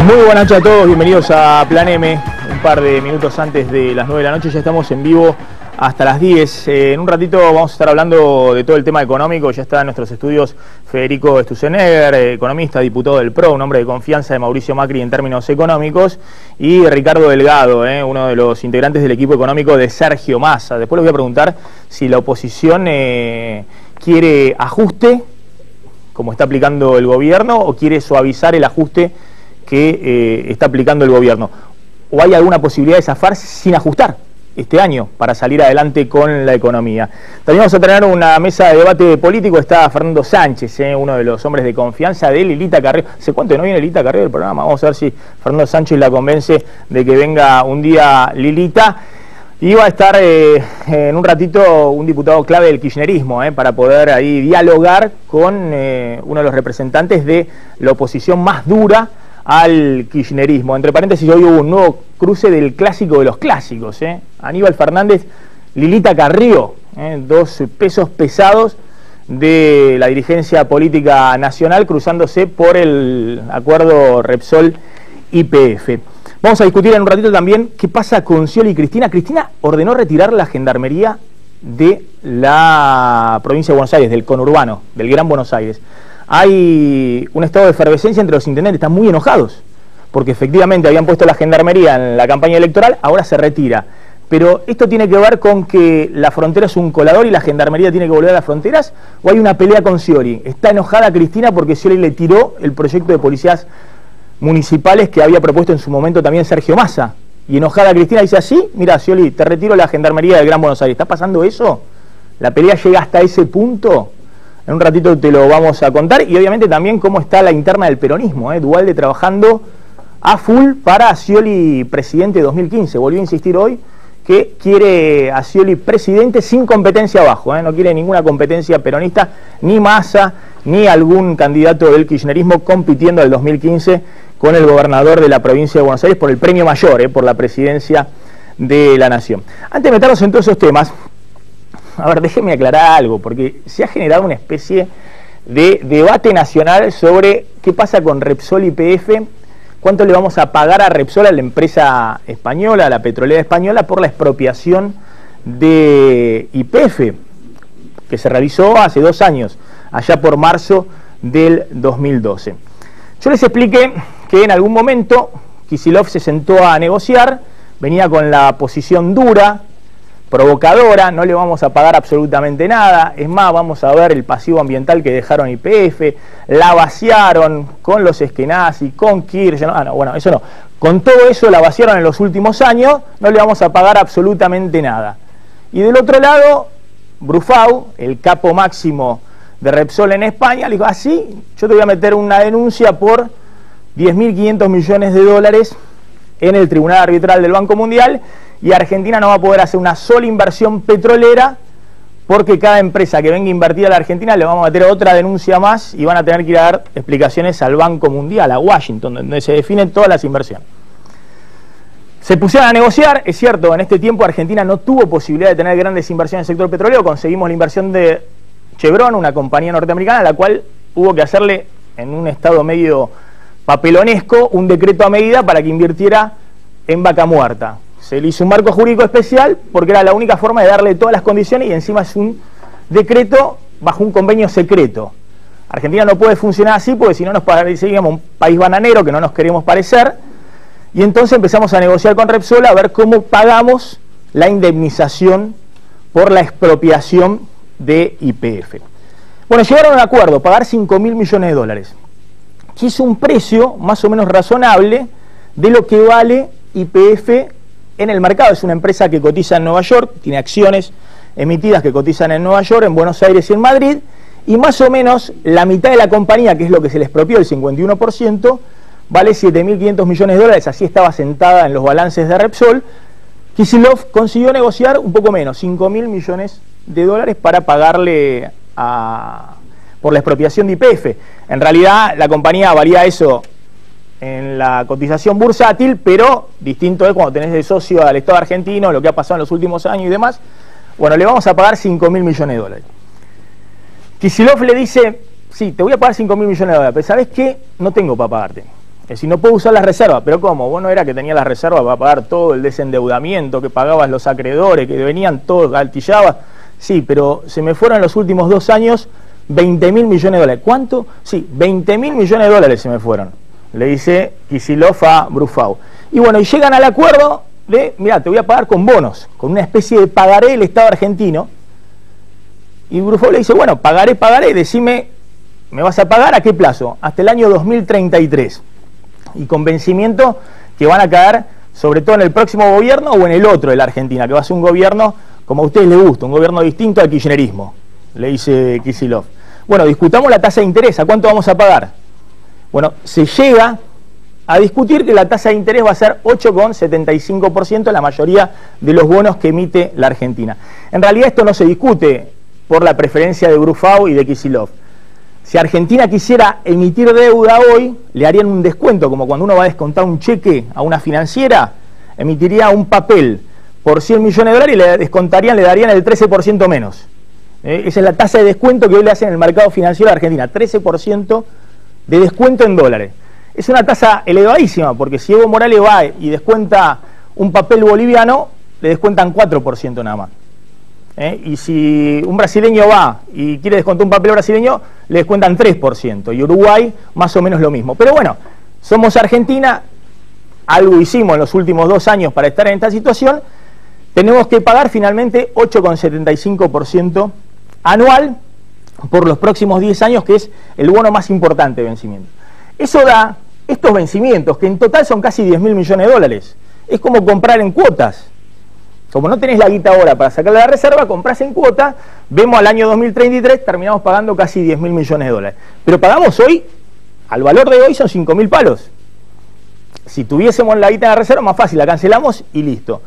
Muy buenas noches a todos, bienvenidos a Plan M. Un par de minutos antes de las 9 de la noche, ya estamos en vivo hasta las 10. En un ratito vamos a estar hablando de todo el tema económico. Ya está en nuestros estudios Federico Sturzenegger, economista, diputado del PRO, un hombre de confianza de Mauricio Macri en términos económicos, y Ricardo Delgado, uno de los integrantes del equipo económico de Sergio Massa. Después les voy a preguntar si la oposición quiere ajuste, como está aplicando el gobierno, o quiere suavizar el ajuste que está aplicando el gobierno. ¿O hay alguna posibilidad de zafar sin ajustar este año para salir adelante con la economía? También vamos a tener una mesa de debate político. Está Fernando Sánchez, uno de los hombres de confianza de Lilita Carrió. ¿Hace cuánto no viene Lilita Carrió del programa? Vamos a ver si Fernando Sánchez la convence de que venga un día Lilita. Y va a estar en un ratito un diputado clave del kirchnerismo, para poder ahí dialogar con uno de los representantes de la oposición más dura al kirchnerismo. Entre paréntesis, hoy hubo un nuevo cruce del clásico de los clásicos, Aníbal Fernández, Lilita Carrió, dos pesos pesados de la dirigencia política nacional cruzándose por el acuerdo Repsol-YPF. Vamos a discutir en un ratito también qué pasa con Scioli y Cristina. Cristina ordenó retirar la gendarmería de la provincia de Buenos Aires, del conurbano, del Gran Buenos Aires. Hay un estado de efervescencia entre los intendentes, están muy enojados, porque efectivamente habían puesto la gendarmería en la campaña electoral, ahora se retira. Pero esto tiene que ver con que la frontera es un colador y la gendarmería tiene que volver a las fronteras, ¿o hay una pelea con Scioli? Está enojada Cristina porque Scioli le tiró el proyecto de policías municipales que había propuesto en su momento también Sergio Massa. Y enojada Cristina dice así: mira, Scioli, te retiro la gendarmería del Gran Buenos Aires. ¿Está pasando eso? ¿La pelea llega hasta ese punto? En un ratito te lo vamos a contar. Y obviamente también cómo está la interna del peronismo, Duhalde trabajando a full para Scioli presidente 2015. Volvió a insistir hoy que quiere a Scioli presidente sin competencia abajo, no quiere ninguna competencia peronista, ni Massa, ni algún candidato del kirchnerismo compitiendo el 2015 con el gobernador de la provincia de Buenos Aires por el premio mayor, por la presidencia de la nación. Antes de meternos en todos esos temas, a ver, déjenme aclarar algo, porque se ha generado una especie de debate nacional sobre qué pasa con Repsol y YPF, cuánto le vamos a pagar a Repsol, a la empresa española, a la petrolera española, por la expropiación de YPF, que se realizó hace 2 años, allá por marzo del 2012. Yo les expliqué que en algún momento Kicillof se sentó a negociar, venía con la posición dura, provocadora: no le vamos a pagar absolutamente nada, es más, vamos a ver el pasivo ambiental que dejaron YPF, la vaciaron con los Eskenazi, con Kirchner, eso no, con todo eso la vaciaron en los últimos años, no le vamos a pagar absolutamente nada. Y del otro lado, Brufau, el capo máximo de Repsol en España, le dijo: así, yo te voy a meter una denuncia por 10.500 millones de dólares en el Tribunal Arbitral del Banco Mundial, y Argentina no va a poder hacer una sola inversión petrolera porque cada empresa que venga a invertir a la Argentina le vamos a meter otra denuncia más y van a tener que ir a dar explicaciones al Banco Mundial, a Washington, donde se definen todas las inversiones. Se pusieron a negociar, es cierto, en este tiempo Argentina no tuvo posibilidad de tener grandes inversiones en el sector petrolero. Conseguimos la inversión de Chevron, una compañía norteamericana, a la cual hubo que hacerle, en un estado medio papelonesco, un decreto a medida para que invirtiera en Vaca Muerta. Se le hizo un marco jurídico especial porque era la única forma de darle todas las condiciones, y encima es un decreto bajo un convenio secreto. Argentina no puede funcionar así porque si no nos pareceríamos un país bananero, que no nos queremos parecer, y entonces empezamos a negociar con Repsol a ver cómo pagamos la indemnización por la expropiación de YPF. Bueno, llegaron a un acuerdo, pagar 5.000 millones de dólares, que es un precio más o menos razonable de lo que vale YPF en el mercado. Es una empresa que cotiza en Nueva York, tiene acciones emitidas que cotizan en Nueva York, en Buenos Aires y en Madrid, y más o menos la mitad de la compañía, que es lo que se le expropió, el 51%, vale 7.500 millones de dólares, así estaba sentada en los balances de Repsol. Kicillof consiguió negociar un poco menos, 5.000 millones de dólares para pagarle por la expropiación de YPF. En realidad la compañía valía eso en la cotización bursátil, pero distinto es cuando tenés de socio al Estado argentino, lo que ha pasado en los últimos años y demás. Bueno, le vamos a pagar 5.000 millones de dólares. Kicillof le dice: sí, te voy a pagar 5.000 millones de dólares, pero ¿sabés qué? No tengo para pagarte. Es decir, no puedo usar las reservas. ¿Pero cómo? Vos no era que tenías las reservas para pagar todo el desendeudamiento, que pagabas los acreedores, que venían todos, altillabas. Sí, pero se me fueron en los últimos 2 años 20.000 millones de dólares. ¿Cuánto? Sí, 20.000 millones de dólares se me fueron. Le dice Kicillof a Brufau. Y bueno, y llegan al acuerdo de, mira, te voy a pagar con bonos, con una especie de pagaré del Estado argentino. Y Brufau le dice, bueno, pagaré, decime, ¿me vas a pagar a qué plazo? Hasta el año 2033. Y con vencimiento que van a caer sobre todo en el próximo gobierno o en el otro de la Argentina, que va a ser un gobierno como a ustedes les gusta, un gobierno distinto al kirchnerismo, le dice Kicillof. Bueno, discutamos la tasa de interés, ¿a cuánto vamos a pagar? Bueno, se llega a discutir que la tasa de interés va a ser 8,75% en la mayoría de los bonos que emite la Argentina. En realidad esto no se discute por la preferencia de Brufau y de Kicillof. Si Argentina quisiera emitir deuda hoy, le harían un descuento, como cuando uno va a descontar un cheque a una financiera, emitiría un papel por 100 millones de dólares y le descontarían, le darían el 13% menos. Esa es la tasa de descuento que hoy le hacen en el mercado financiero de Argentina, 13% de descuento en dólares. Es una tasa elevadísima, porque si Evo Morales va y descuenta un papel boliviano, le descuentan 4% nada más. Y si un brasileño va y quiere descontar un papel brasileño, le descuentan 3%. Y Uruguay, más o menos lo mismo. Pero bueno, somos Argentina, algo hicimos en los últimos 2 años para estar en esta situación, tenemos que pagar finalmente 8,75% anual por los próximos 10 años, que es el bono más importante de vencimiento. Eso da estos vencimientos, que en total son casi 10.000 millones de dólares. Es como comprar en cuotas. Como no tenés la guita ahora para sacarle la reserva, comprás en cuota, vemos al año 2033, terminamos pagando casi 10.000 millones de dólares. Pero pagamos hoy, al valor de hoy son 5.000 palos. Si tuviésemos la guita de la reserva, más fácil, la cancelamos y listo.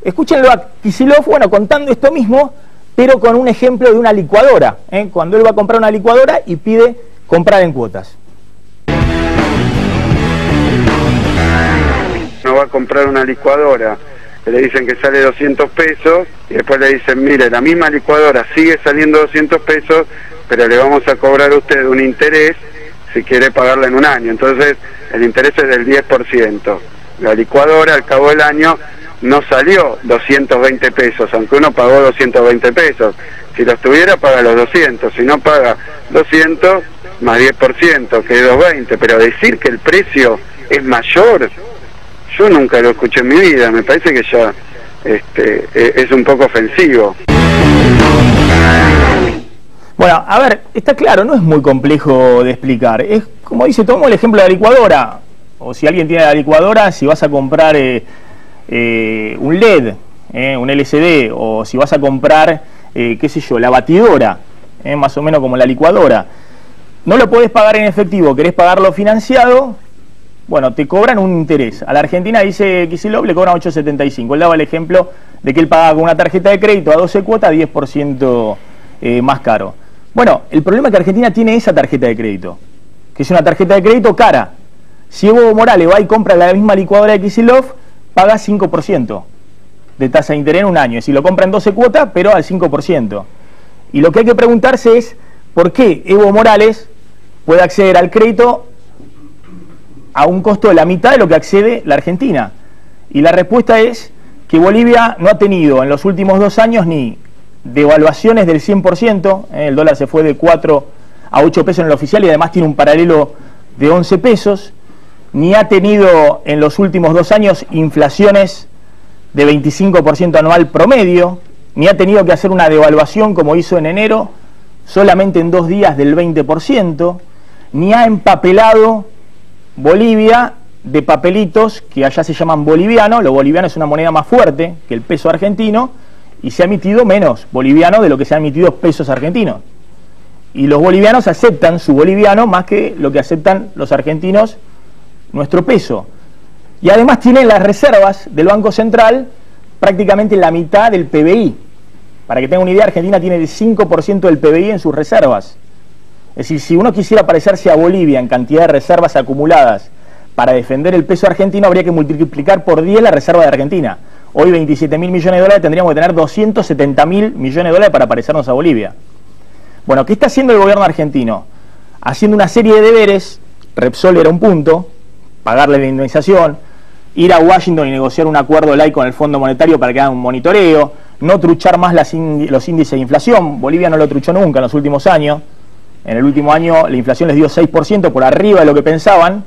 Escúchenlo a Kicillof, bueno, contando esto mismo, pero con un ejemplo de una licuadora, cuando él va a comprar una licuadora y pide comprar en cuotas. No va a comprar una licuadora, le dicen que sale 200 pesos y después le dicen, mire, la misma licuadora sigue saliendo 200 pesos, pero le vamos a cobrar a usted un interés si quiere pagarla en un año. Entonces el interés es del 10%. La licuadora al cabo del año no salió 220 pesos, aunque uno pagó 220 pesos. Si los tuviera, paga los 200, si no paga 200 más 10%, que es 220, pero decir que el precio es mayor, yo nunca lo escuché en mi vida, me parece que ya es un poco ofensivo. Bueno, a ver, está claro, no es muy complejo de explicar. Es como dice, tomo el ejemplo de la licuadora, o si alguien tiene la licuadora, si vas a comprar un LED, un LCD, o si vas a comprar, qué sé yo, la batidora, más o menos como la licuadora, no lo podés pagar en efectivo, querés pagarlo financiado. Bueno, te cobran un interés. A la Argentina, dice Kicillof, le cobran 8,75. Él daba el ejemplo de que él pagaba con una tarjeta de crédito a 12 cuotas, 10% más caro. Bueno, el problema es que Argentina tiene esa tarjeta de crédito, que es una tarjeta de crédito cara. Si Evo Morales va y compra la misma licuadora de Kicillof, paga 5% de tasa de interés en un año. Es decir, lo compra en 12 cuotas, pero al 5%. Y lo que hay que preguntarse es, ¿por qué Evo Morales puede acceder al crédito a un costo de la mitad de lo que accede la Argentina? Y la respuesta es que Bolivia no ha tenido en los últimos 2 años ni devaluaciones del 100%, el dólar se fue de 4 a 8 pesos en el oficial y además tiene un paralelo de 11 pesos, ni ha tenido en los últimos 2 años inflaciones de 25% anual promedio, ni ha tenido que hacer una devaluación como hizo en enero, solamente en 2 días del 20%, ni ha empapelado Bolivia de papelitos que allá se llaman bolivianos. Lo boliviano es una moneda más fuerte que el peso argentino y se ha emitido menos boliviano de lo que se han emitido pesos argentinos. Y los bolivianos aceptan su boliviano más que lo que aceptan los argentinos nuestro peso. Y además tienen las reservas del Banco Central prácticamente la mitad del PBI. Para que tengan una idea, Argentina tiene el 5% del PBI en sus reservas. Es decir, si uno quisiera parecerse a Bolivia en cantidad de reservas acumuladas para defender el peso argentino, habría que multiplicar por 10 la reserva de Argentina. Hoy 27.000 millones de dólares, tendríamos que tener 270.000 millones de dólares para parecernos a Bolivia. Bueno, ¿qué está haciendo el gobierno argentino? Haciendo una serie de deberes, Repsol era un punto, pagarle la indemnización, ir a Washington y negociar un acuerdo light con el Fondo Monetario para que haga un monitoreo, no truchar más los índices de inflación. Bolivia no lo truchó nunca en los últimos años. En el último año la inflación les dio 6% por arriba de lo que pensaban,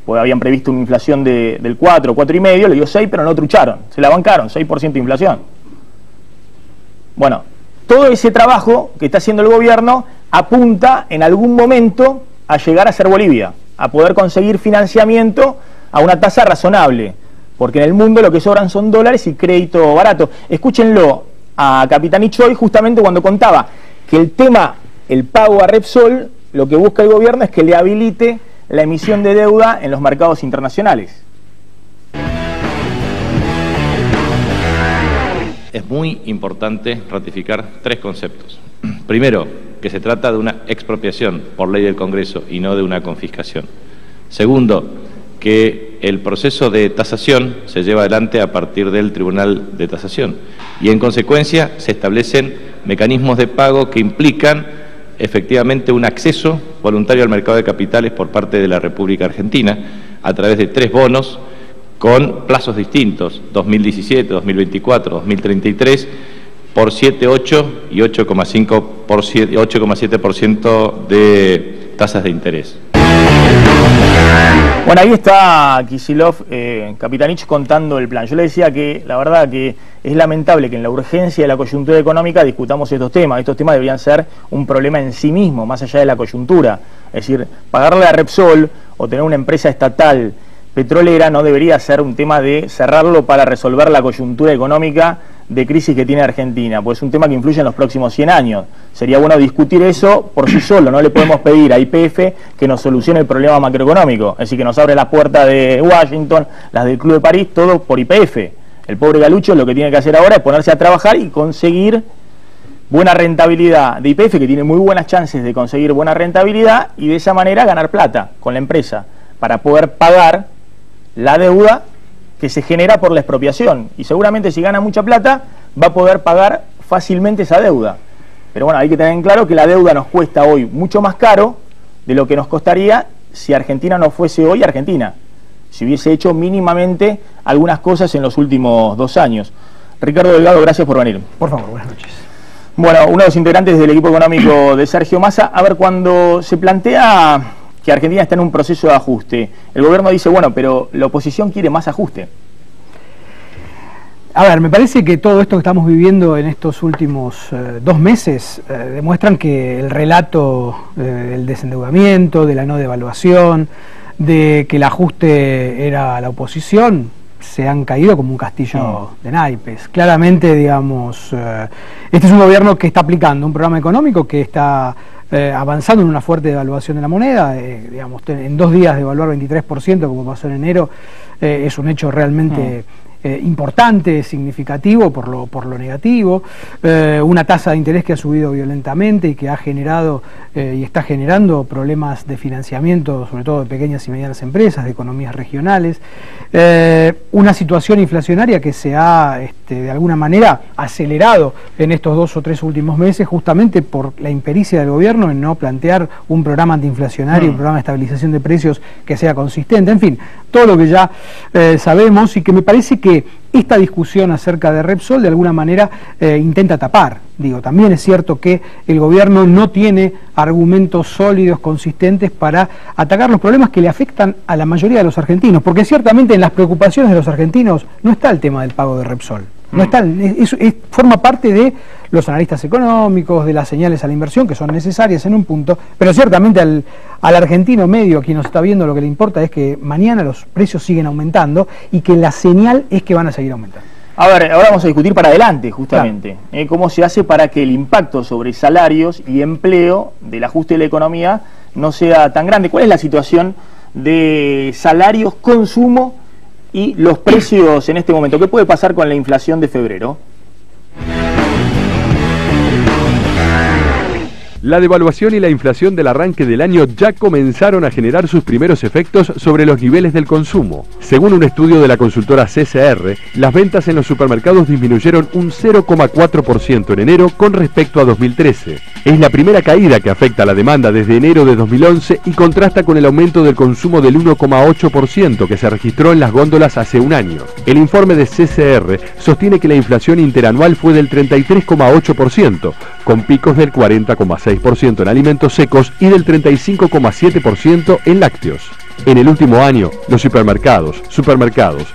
porque habían previsto una inflación del 4, 4,5, le dio 6, pero no trucharon, se la bancaron, 6% de inflación. Bueno, todo ese trabajo que está haciendo el gobierno apunta en algún momento a llegar a ser Bolivia, a poder conseguir financiamiento a una tasa razonable, porque en el mundo lo que sobran son dólares y crédito barato. Escúchenlo a Capitanich hoy, justamente cuando contaba que el pago a Repsol, lo que busca el gobierno es que le habilite la emisión de deuda en los mercados internacionales. Es muy importante ratificar 3 conceptos. Primero, que se trata de una expropiación por ley del Congreso y no de una confiscación. Segundo, que el proceso de tasación se lleva adelante a partir del Tribunal de Tasación y en consecuencia se establecen mecanismos de pago que implican efectivamente un acceso voluntario al mercado de capitales por parte de la República Argentina a través de 3 bonos con plazos distintos, 2017, 2024, 2033, por 7, 8 y 8,7% de tasas de interés. Bueno, ahí está Kicillof, Capitanich, contando el plan. Yo le decía que la verdad que es lamentable que en la urgencia de la coyuntura económica discutamos estos temas. Estos temas deberían ser un problema en sí mismo, más allá de la coyuntura. Es decir, pagarle a Repsol o tener una empresa estatal petrolera no debería ser un tema de cerrarlo para resolver la coyuntura económica de crisis que tiene Argentina, pues es un tema que influye en los próximos 100 años. Sería bueno discutir eso por sí solo, no le podemos pedir a YPF que nos solucione el problema macroeconómico, es decir, que nos abre las puertas de Washington, las del Club de París, todo por YPF. El pobre Galucho lo que tiene que hacer ahora es ponerse a trabajar y conseguir buena rentabilidad de YPF, que tiene muy buenas chances de conseguir buena rentabilidad y de esa manera ganar plata con la empresa para poder pagar la deuda que se genera por la expropiación, y seguramente si gana mucha plata va a poder pagar fácilmente esa deuda. Pero bueno, hay que tener en claro que la deuda nos cuesta hoy mucho más caro de lo que nos costaría si Argentina no fuese hoy Argentina, si hubiese hecho mínimamente algunas cosas en los últimos 2 años. Ricardo Delgado, gracias por venir. Por favor, buenas noches. Bueno, uno de los integrantes del equipo económico de Sergio Massa. A ver, cuando se plantea que Argentina está en un proceso de ajuste, el gobierno dice, bueno, pero la oposición quiere más ajuste. A ver, me parece que todo esto que estamos viviendo en estos últimos 2 meses demuestran que el relato del desendeudamiento, de la no devaluación, de que el ajuste era la oposición, se han caído como un castillo de naipes. Claramente, digamos, este es un gobierno que está aplicando un programa económico que está avanzando en una fuerte devaluación de la moneda, digamos, en 2 días devaluar 23% como pasó en enero, es un hecho realmente importante, significativo por lo negativo, una tasa de interés que ha subido violentamente y que ha generado y está generando problemas de financiamiento, sobre todo de pequeñas y medianas empresas, de economías regionales, una situación inflacionaria que se ha de alguna manera acelerado en estos 2 o 3 últimos meses, justamente por la impericia del gobierno en no plantear un programa antiinflacionario, un programa de estabilización de precios que sea consistente, en fin, todo lo que ya sabemos, y que me parece que esta discusión acerca de Repsol de alguna manera intenta tapar. Digo, también es cierto que el gobierno no tiene argumentos sólidos, consistentes para atacar los problemas que le afectan a la mayoría de los argentinos, porque ciertamente en las preocupaciones de los argentinos no está el tema del pago de Repsol. No está, forma parte de los analistas económicos, de las señales a la inversión que son necesarias en un punto, pero ciertamente al argentino medio, a quien nos está viendo, lo que le importa es que mañana los precios siguen aumentando y que la señal es que van a seguir aumentando. A ver, ahora vamos a discutir para adelante, justamente, claro. Cómo se hace para que el impacto sobre salarios y empleo del ajuste de la economía no sea tan grande. ¿Cuál es la situación de salarios, consumo y los precios en este momento? ¿Qué puede pasar con la inflación de febrero? La devaluación y la inflación del arranque del año ya comenzaron a generar sus primeros efectos sobre los niveles del consumo. Según un estudio de la consultora CCR, las ventas en los supermercados disminuyeron un 0,4% en enero con respecto a 2013. Es la primera caída que afecta a la demanda desde enero de 2011 y contrasta con el aumento del consumo del 1,8% que se registró en las góndolas hace un año. El informe de CCR sostiene que la inflación interanual fue del 33,8%, con picos del 40,6% en alimentos secos y del 35,7% en lácteos. En el último año, los supermercados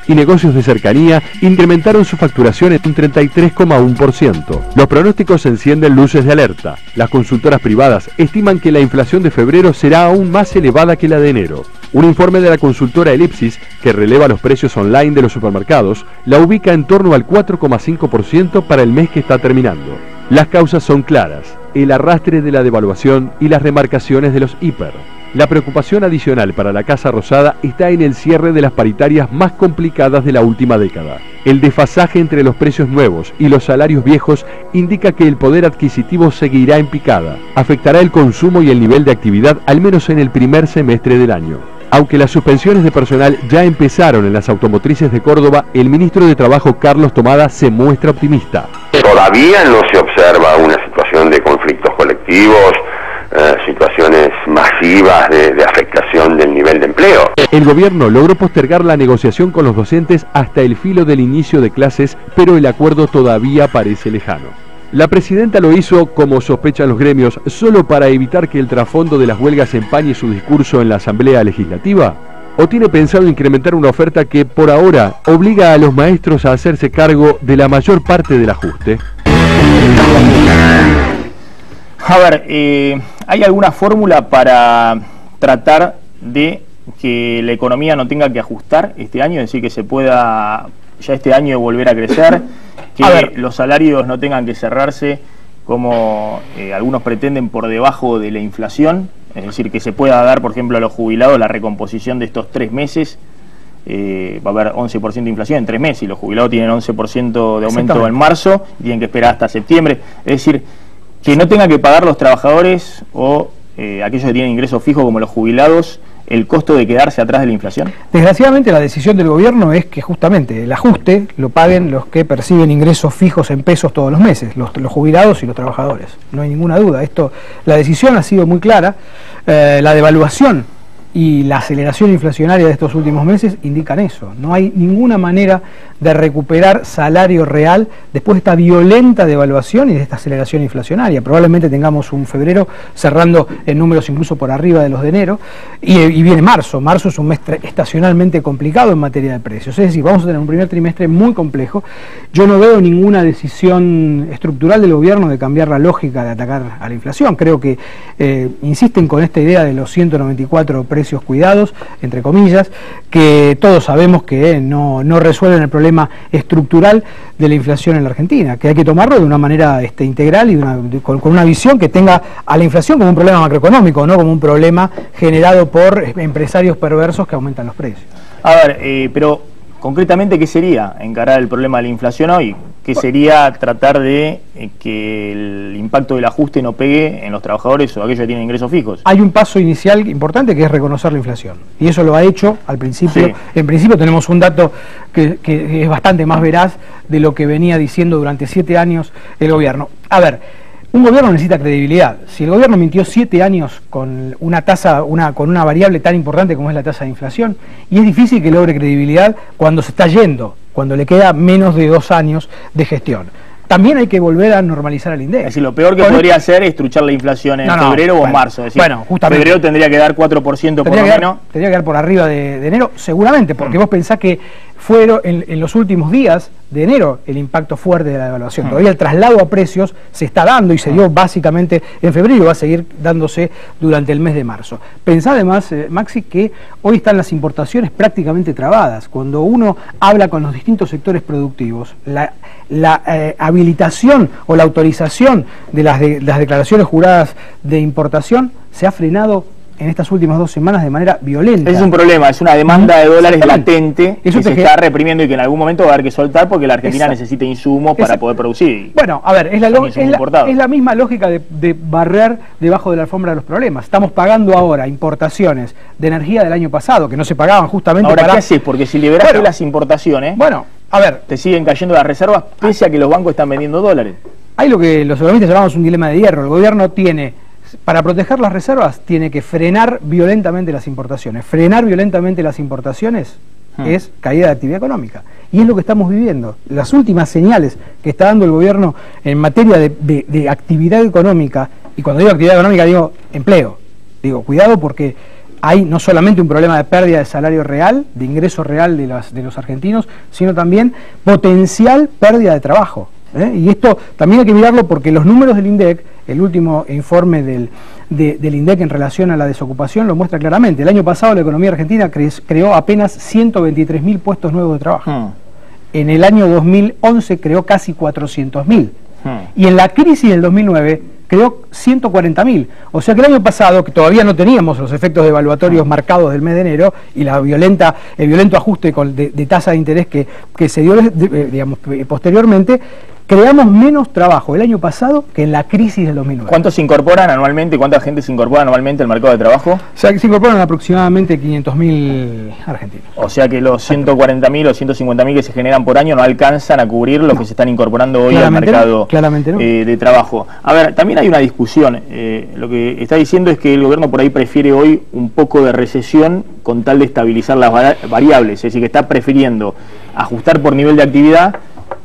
y negocios de cercanía incrementaron su facturación en un 33,1%. Los pronósticos encienden luces de alerta. Las consultoras privadas estiman que la inflación de febrero será aún más elevada que la de enero. Un informe de la consultora Elipsis, que releva los precios online de los supermercados, la ubica en torno al 4,5% para el mes que está terminando. Las causas son claras: el arrastre de la devaluación y las remarcaciones de los hiper. La preocupación adicional para la Casa Rosada está en el cierre de las paritarias más complicadas de la última década. El desfasaje entre los precios nuevos y los salarios viejos indica que el poder adquisitivo seguirá en picada. Afectará el consumo y el nivel de actividad al menos en el primer semestre del año. Aunque las suspensiones de personal ya empezaron en las automotrices de Córdoba, el ministro de Trabajo Carlos Tomada se muestra optimista. Todavía no se observa una situación de conflictos colectivos, situaciones masivas de afectación del nivel de empleo. El gobierno logró postergar la negociación con los docentes hasta el filo del inicio de clases, pero el acuerdo todavía parece lejano. La presidenta lo hizo, como sospechan los gremios, solo para evitar que el trasfondo de las huelgas empañe su discurso en la Asamblea Legislativa. ¿O tiene pensado incrementar una oferta que, por ahora, obliga a los maestros a hacerse cargo de la mayor parte del ajuste? A ver, ¿hay alguna fórmula para tratar de que la economía no tenga que ajustar este año? Es decir, que se pueda ya este año volver a crecer, que los salarios no tengan que cerrarse como algunos pretenden por debajo de la inflación. Es decir, que se pueda dar, por ejemplo, a los jubilados la recomposición de estos 3 meses. Va a haber 11% de inflación en 3 meses y los jubilados tienen 11% de aumento en marzo y tienen que esperar hasta septiembre. Es decir, que no tengan que pagar los trabajadores o aquellos que tienen ingresos fijos como los jubilados el costo de quedarse atrás de la inflación. Desgraciadamente la decisión del gobierno es que justamente el ajuste lo paguen los que perciben ingresos fijos en pesos todos los meses, los jubilados y los trabajadores. No hay ninguna duda. La decisión ha sido muy clara. La devaluación y la aceleración inflacionaria de estos últimos meses indican eso. No hay ninguna manera de recuperar salario real después de esta violenta devaluación y de esta aceleración inflacionaria. Probablemente tengamos un febrero cerrando en números incluso por arriba de los de enero, y viene marzo. Marzo es un mes estacionalmente complicado en materia de precios. Es decir, vamos a tener un primer trimestre muy complejo. Yo no veo ninguna decisión estructural del gobierno de cambiar la lógica de atacar a la inflación. Creo que insisten con esta idea de los 194 precios cuidados, entre comillas, que todos sabemos que no resuelven el problema estructural de la inflación en la Argentina, que hay que tomarlo de una manera integral y con una visión que tenga a la inflación como un problema macroeconómico, no como un problema generado por empresarios perversos que aumentan los precios. A ver, pero concretamente, ¿qué sería encarar el problema de la inflación hoy? ¿Qué sería tratar de que el impacto del ajuste no pegue en los trabajadores o aquellos que tienen ingresos fijos? Hay un paso inicial importante que es reconocer la inflación. Y eso lo ha hecho al principio. Sí. En principio tenemos un dato que es bastante más veraz de lo que venía diciendo durante 7 años el gobierno. A ver, un gobierno necesita credibilidad. Si el gobierno mintió 7 años con con una variable tan importante como es la tasa de inflación, y es difícil que logre credibilidad cuando se está yendo, cuando le queda menos de 2 años de gestión. También hay que volver a normalizar el INDEC. Es decir, lo peor que podría hacer es truchar la inflación en febrero o en marzo. Es decir, justamente, febrero tendría que dar 4% por lo menos. Tendría que dar por arriba de enero, seguramente, porque vos pensás que fueron en los últimos días de enero el impacto fuerte de la devaluación. Todavía el traslado a precios se está dando y se dio básicamente en febrero y va a seguir dándose durante el mes de marzo. Pensá además, Maxi, que hoy están las importaciones prácticamente trabadas. Cuando uno habla con los distintos sectores productivos, la habilitación o la autorización de las declaraciones juradas de importación se ha frenado en estas últimas 2 semanas de manera violenta. Es un problema, es una demanda de dólares latente que se está reprimiendo y que en algún momento va a haber que soltar porque la Argentina necesita insumos para poder producir. Bueno, a ver, es la misma lógica de barrer debajo de la alfombra de los problemas. Estamos pagando ahora importaciones de energía del año pasado que no se pagaban justamente ahora, ¿qué haces? Porque si liberaste las importaciones, a ver, te siguen cayendo las reservas pese a que los bancos están vendiendo dólares. hay lo que los economistas llamamos un dilema de hierro. El gobierno tiene, para proteger las reservas, tiene que frenar violentamente las importaciones. Frenar violentamente las importaciones es caída de actividad económica. Y es lo que estamos viviendo. Las últimas señales que está dando el gobierno en materia de actividad económica, y cuando digo actividad económica digo empleo. Digo, cuidado porque hay no solamente un problema de pérdida de salario real, de ingreso real de los argentinos, sino también potencial pérdida de trabajo. Y esto también hay que mirarlo porque los números del INDEC, el último informe del INDEC en relación a la desocupación lo muestra claramente. El año pasado la economía argentina creó apenas 123.000 puestos nuevos de trabajo. En el año 2011 creó casi 400.000. Y en la crisis del 2009 creó 140.000. O sea que el año pasado, que todavía no teníamos los efectos devaluatorios marcados del mes de enero y el violento ajuste de tasa de interés que se dio digamos, posteriormente, creamos menos trabajo el año pasado que en la crisis del 2009. ¿Cuántos se incorporan anualmente? ¿Cuánta gente se incorpora anualmente al mercado de trabajo? O sea que se incorporan aproximadamente 500.000 argentinos. O sea que los 140.000 o 150.000 que se generan por año no alcanzan a cubrir lo que se están incorporando hoy al mercado de trabajo. A ver, también hay una discusión. Lo que está diciendo es que el gobierno por ahí prefiere hoy un poco de recesión con tal de estabilizar las variables. Es decir, que está prefiriendo ajustar por nivel de actividad,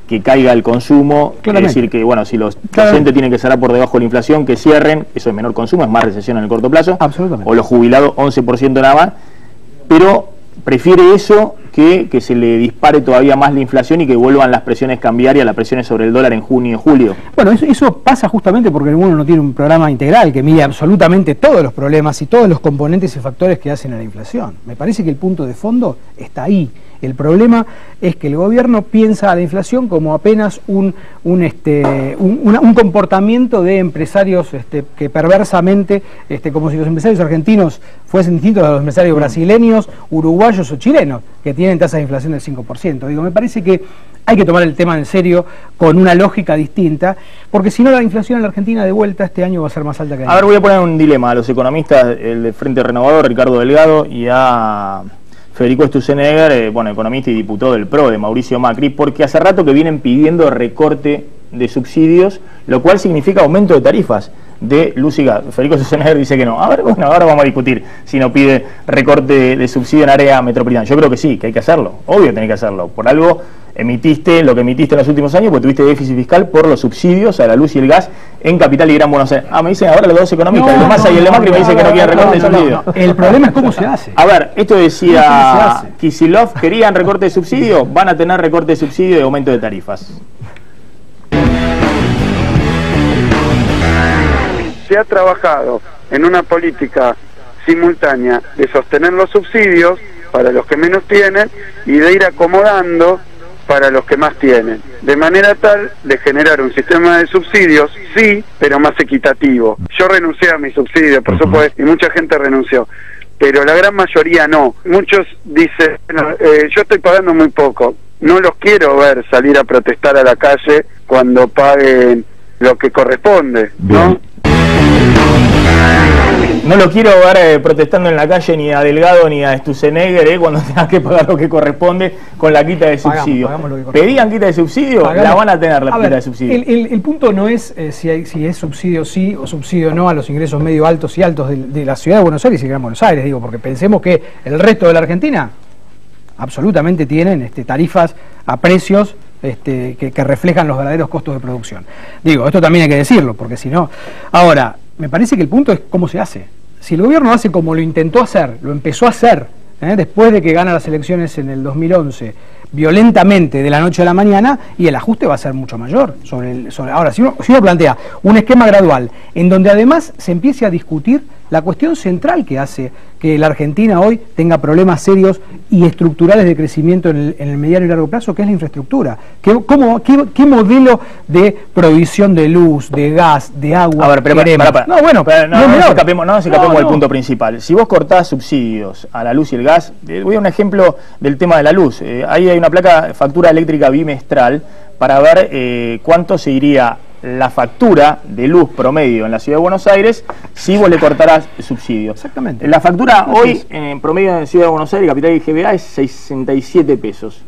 que caiga el consumo, es decir que, bueno, si los docentes tienen que cerrar por debajo de la inflación, que cierren, eso es menor consumo, es más recesión en el corto plazo, o los jubilados 11% nada más, pero prefiere eso que se le dispare todavía más la inflación y que vuelvan las presiones cambiarias, las presiones sobre el dólar en junio y julio. Bueno, eso pasa justamente porque uno no tiene un programa integral que mide absolutamente todos los problemas y todos los componentes y factores que hacen a la inflación. Me parece que el punto de fondo está ahí. El problema es que el gobierno piensa a la inflación como apenas un comportamiento de empresarios que perversamente, como si los empresarios argentinos fuesen distintos a los empresarios brasileños, uruguayos o chilenos, que tienen tasas de inflación del 5%. Digo, me parece que hay que tomar el tema en serio con una lógica distinta, porque si no la inflación en la Argentina de vuelta este año va a ser más alta que el año. A ver, voy a poner un dilema a los economistas, el de Frente Renovador, Ricardo Delgado, y a Federico Sturzenegger, bueno, economista y diputado del PRO de Mauricio Macri, porque hace rato que vienen pidiendo recorte de subsidios, lo cual significa aumento de tarifas de luz y gas. Federico Sturzenegger dice que no. A ver, bueno, ahora vamos a discutir si no pide recorte de subsidio en área metropolitana. Yo creo que sí, que hay que hacerlo. Obvio que tenés que hacerlo. Por algo emitiste lo que emitiste en los últimos años, porque tuviste déficit fiscal por los subsidios a la luz y el gas en Capital y Gran Buenos Aires. Me dicen ahora los dos economistas, el de Massa y el de Macri, me dicen que no quieren recorte de subsidio. El problema es cómo se hace. A ver, esto decía Kicillof, querían recorte de subsidio, van a tener recorte de subsidio y aumento de tarifas. Se ha trabajado en una política simultánea de sostener los subsidios para los que menos tienen y de ir acomodando para los que más tienen, de manera tal de generar un sistema de subsidios, sí, pero más equitativo. Yo renuncié a mi subsidio, por supuesto, y mucha gente renunció, pero la gran mayoría no. Muchos dicen, yo estoy pagando muy poco, no los quiero ver salir a protestar a la calle cuando paguen lo que corresponde, ¿no? No lo quiero ver protestando en la calle ni a Delgado ni a Sturzenegger cuando tengan que pagar lo que corresponde con la quita de subsidio. ¿Pedían quita de subsidio? La van a tener la quita de subsidio. El punto no es si es subsidio sí o subsidio no a los ingresos medio altos y altos de la ciudad de Buenos Aires y Gran Buenos Aires, digo, porque pensemos que el resto de la Argentina absolutamente tienen tarifas a precios que reflejan los verdaderos costos de producción. Digo, esto también hay que decirlo, porque si no... Ahora, me parece que el punto es cómo se hace. Si el gobierno hace como lo intentó hacer, lo empezó a hacer, después de que gana las elecciones en el 2011, violentamente de la noche a la mañana, y el ajuste va a ser mucho mayor. Ahora, si uno plantea un esquema gradual, en donde además se empiece a discutir la cuestión central que hace que la Argentina hoy tenga problemas serios y estructurales de crecimiento en el mediano y largo plazo, que es la infraestructura. ¿Qué modelo de provisión de luz, de gas, de agua? A ver, pero no nos escapemos del punto principal. Si vos cortás subsidios a la luz y el gas, voy a un ejemplo del tema de la luz. Ahí hay una placa factura eléctrica bimestral para ver cuánto se iría la factura de luz promedio en la Ciudad de Buenos Aires si vos le cortarás subsidio. Exactamente. La factura hoy en promedio en la Ciudad de Buenos Aires, capital y GBA, es 67 pesos.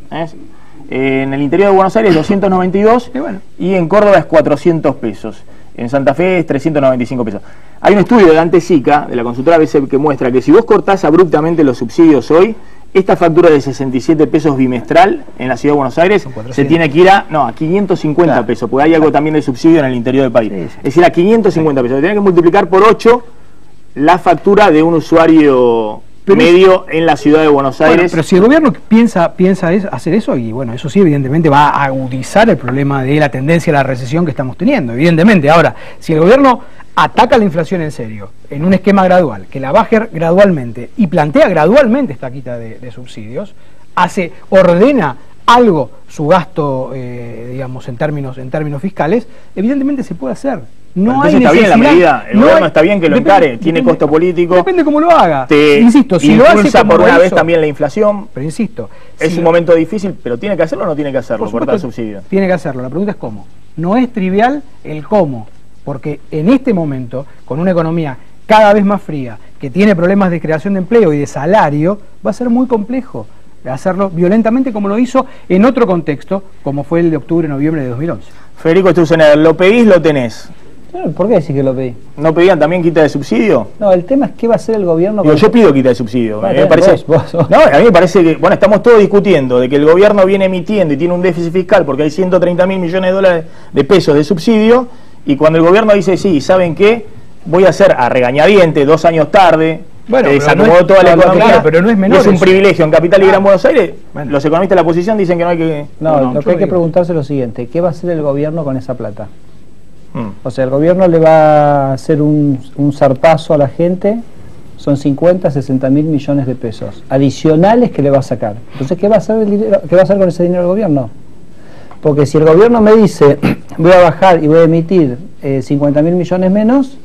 En el interior de Buenos Aires 292 y en Córdoba es 400 pesos. En Santa Fe es 395 pesos. Hay un estudio de Dante Sica, de la consultora BC, que muestra que si vos cortás abruptamente los subsidios hoy, esta factura de 67 pesos bimestral en la ciudad de Buenos Aires se tiene que ir a 550 pesos, porque hay algo también de subsidio en el interior del país. Es decir, a 550 pesos. Tiene que multiplicar por 8 la factura de un usuario medio en la ciudad de Buenos Aires. Pero si el gobierno piensa hacer eso, y bueno, eso sí, evidentemente va a agudizar el problema de la tendencia a la recesión que estamos teniendo, evidentemente. Ahora, si el gobierno ataca la inflación en serio, en un esquema gradual, que la baje gradualmente y plantea gradualmente esta quita de subsidios, ordena algo su gasto, digamos, en términos fiscales, evidentemente se puede hacer. No hay está bien la medida, el gobierno está bien que lo encare, tiene costo político. Depende cómo lo haga. Insisto, si lo hace por una vez también la inflación. Pero insisto, es un momento difícil, pero ¿tiene que hacerlo o no tiene que hacerlo? Cortar subsidios. Tiene que hacerlo. La pregunta es cómo. No es trivial el cómo, porque en este momento, con una economía cada vez más fría, que tiene problemas de creación de empleo y de salario, va a ser muy complejo hacerlo violentamente como lo hizo en otro contexto, como fue el de octubre-noviembre de 2011. Federico Sturzenegger, ¿lo pedís, lo tenés? ¿Por qué decís que lo pedí? ¿No pedían también quita de subsidio? No, el tema es qué va a hacer el gobierno. Yo pido quita de subsidio. A mí me parece, a mí me parece que, bueno, estamos todos discutiendo de que el gobierno viene emitiendo y tiene un déficit fiscal porque hay 130.000 millones de dólares de pesos de subsidio, y cuando el gobierno dice, sí, ¿saben qué? Voy a hacer a regañadientes 2 años tarde. Bueno, desacomodó toda la economía, pero no es menor. Es un privilegio en Capital y Gran Buenos Aires. Los economistas de la oposición dicen que no hay que... No, lo que hay que preguntarse es lo siguiente: ¿qué va a hacer el gobierno con esa plata? O sea, el gobierno le va a hacer un zarpazo a la gente, son 50, 60 mil millones de pesos adicionales que le va a sacar. Entonces, ¿qué va a hacer con ese dinero el gobierno? Porque si el gobierno me dice, voy a bajar y voy a emitir 50 mil millones menos,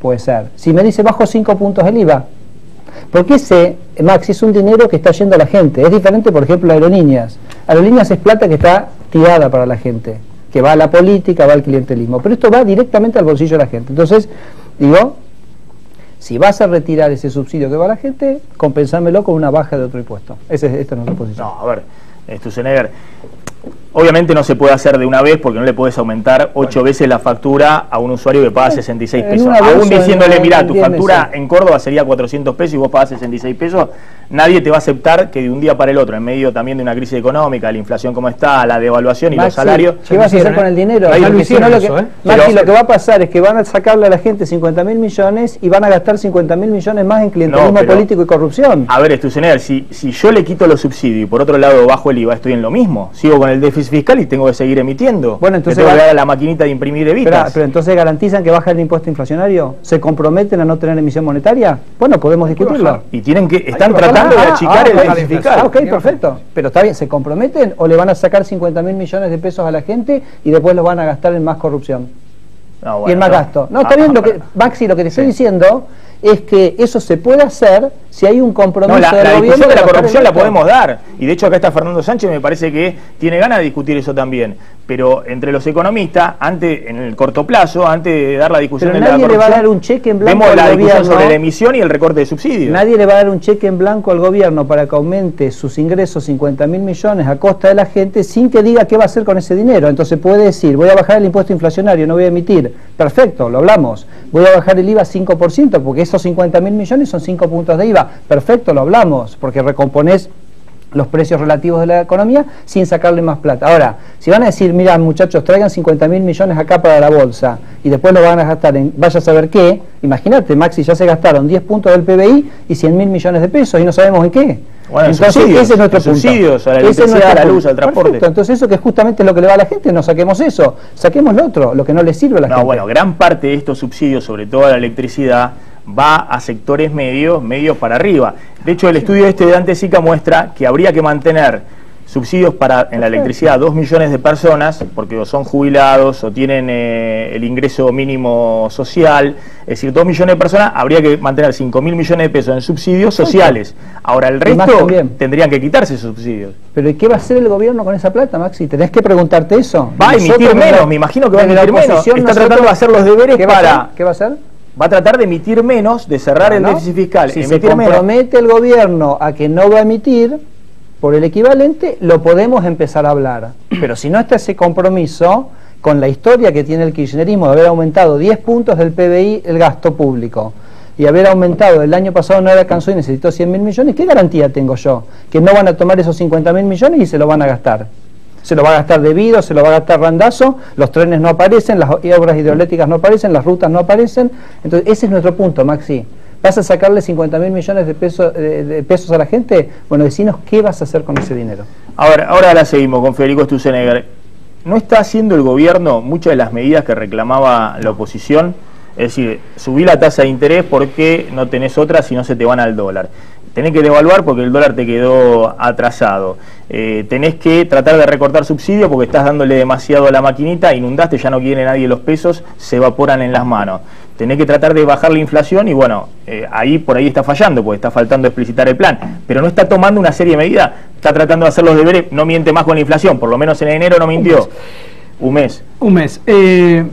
puede ser. Si me dice, bajo 5 puntos el IVA, porque ese, Maxi, es un dinero que está yendo a la gente. Es diferente, por ejemplo, a Aerolíneas. Aerolíneas es plata que está tirada para la gente, que va a la política, va al clientelismo, pero esto va directamente al bolsillo de la gente. Entonces, digo, si vas a retirar ese subsidio que va a la gente, compensámelo con una baja de otro impuesto. Esta es nuestra posición. No, a ver, Sturzenegger, obviamente no se puede hacer de una vez, porque no le puedes aumentar 8 veces la factura a un usuario que paga 66 pesos. Aún diciéndole, mirá, tu factura en Córdoba sería 400 pesos y vos pagás 66 pesos, nadie te va a aceptar que de un día para el otro, en medio también de una crisis económica, la inflación como está, la devaluación y Maxi, los salarios... ¿Qué vas a hacer con el dinero? Maxi, lo que va a pasar es que van a sacarle a la gente 50 mil millones y van a gastar 50 mil millones más en clientelismo político y corrupción. A ver, Sturzenegger, si yo le quito los subsidios y por otro lado bajo el IVA, estoy en lo mismo. Sigo con el déficit fiscal y tengo que seguir emitiendo. Bueno, entonces tengo que dar a la maquinita de imprimir evitas. Pero entonces garantizan que baja el impuesto inflacionario, se comprometen a no tener emisión monetaria. Bueno, podemos discutirlo. Y tienen que están tratando de achicar el déficit fiscal. Ok, perfecto. Pero está bien, ¿se comprometen o le van a sacar 50 mil millones de pesos a la gente y después los van a gastar en más corrupción? No, bueno, y en más gasto. No, está bien, Maxi, lo que te estoy diciendo es que eso se puede hacer si hay un compromiso del gobierno. La discusión de la corrupción la podemos dar, y de hecho acá está Fernando Sánchez, me parece que tiene ganas de discutir eso también, pero entre los economistas, en el corto plazo, antes de dar la discusión de la corrupción, nadie le va a dar un cheque en blanco al gobierno, discusión sobre la emisión y el recorte de subsidios. Nadie le va a dar un cheque en blanco al gobierno para que aumente sus ingresos 50 mil millones a costa de la gente sin que diga qué va a hacer con ese dinero. Entonces puede decir, voy a bajar el impuesto inflacionario, no voy a emitir. Perfecto, lo hablamos. Voy a bajar el IVA 5%, porque esos 50 mil millones son 5 puntos de IVA. Perfecto, lo hablamos, porque recomponés los precios relativos de la economía sin sacarle más plata. Ahora, si van a decir, mira muchachos, traigan 50 mil millones acá para la bolsa y después lo van a gastar en vaya a saber qué, imagínate, Maxi, ya se gastaron 10 puntos del PBI y 100 mil millones de pesos y no sabemos en qué. Bueno, entonces ese es nuestro punto. Subsidios a la electricidad, a la luz, al transporte. Perfecto, entonces eso que justamente es lo que le va a la gente, no saquemos eso, saquemos lo otro, lo que no le sirve a la gente. Bueno, gran parte de estos subsidios, sobre todo a la electricidad, va a sectores medios para arriba. De hecho, el estudio de Dante Sica muestra que habría que mantener subsidios en la electricidad a 2 millones de personas, porque o son jubilados o tienen el ingreso mínimo social, es decir, 2 millones de personas, habría que mantener 5 mil millones de pesos en subsidios sociales. Ahora, el resto tendrían que quitarse esos subsidios. ¿Pero y qué va a hacer el gobierno con esa plata, Maxi? ¿Tenés que preguntarte eso? Va a emitir menos, me imagino que va a emitir menos. Está tratando de hacer los deberes para... ¿Qué va a hacer? Va a tratar de emitir menos, de cerrar el déficit fiscal. Si se compromete el gobierno a que no va a emitir, por el equivalente, lo podemos empezar a hablar. Pero si no está ese compromiso, con la historia que tiene el kirchnerismo de haber aumentado 10 puntos del PBI el gasto público, y haber aumentado, el año pasado no alcanzó y necesitó 100.000 millones, ¿qué garantía tengo yo? Que no van a tomar esos 50.000 millones y se lo van a gastar. Se lo va a gastar debido, se lo va a gastar randazo, los trenes no aparecen, las obras hidroeléctricas no aparecen, las rutas no aparecen. Entonces ese es nuestro punto, Maxi. ¿Vas a sacarle 50.000 millones de pesos a la gente? Bueno, decinos qué vas a hacer con ese dinero. Ahora la seguimos con Federico Sturzenegger. ¿No está haciendo el gobierno muchas de las medidas que reclamaba la oposición? Es decir, subí la tasa de interés porque no tenés otra si no se te van al dólar. Tenés que devaluar porque el dólar te quedó atrasado. Tenés que tratar de recortar subsidios porque estás dándole demasiado a la maquinita, inundaste, ya no quiere nadie los pesos, se evaporan en las manos. Tenés que tratar de bajar la inflación y bueno, por ahí está fallando, porque está faltando explicitar el plan. Pero no está tomando una serie de medidas, está tratando de hacer los deberes, no miente más con la inflación, por lo menos en enero no mintió. Un mes.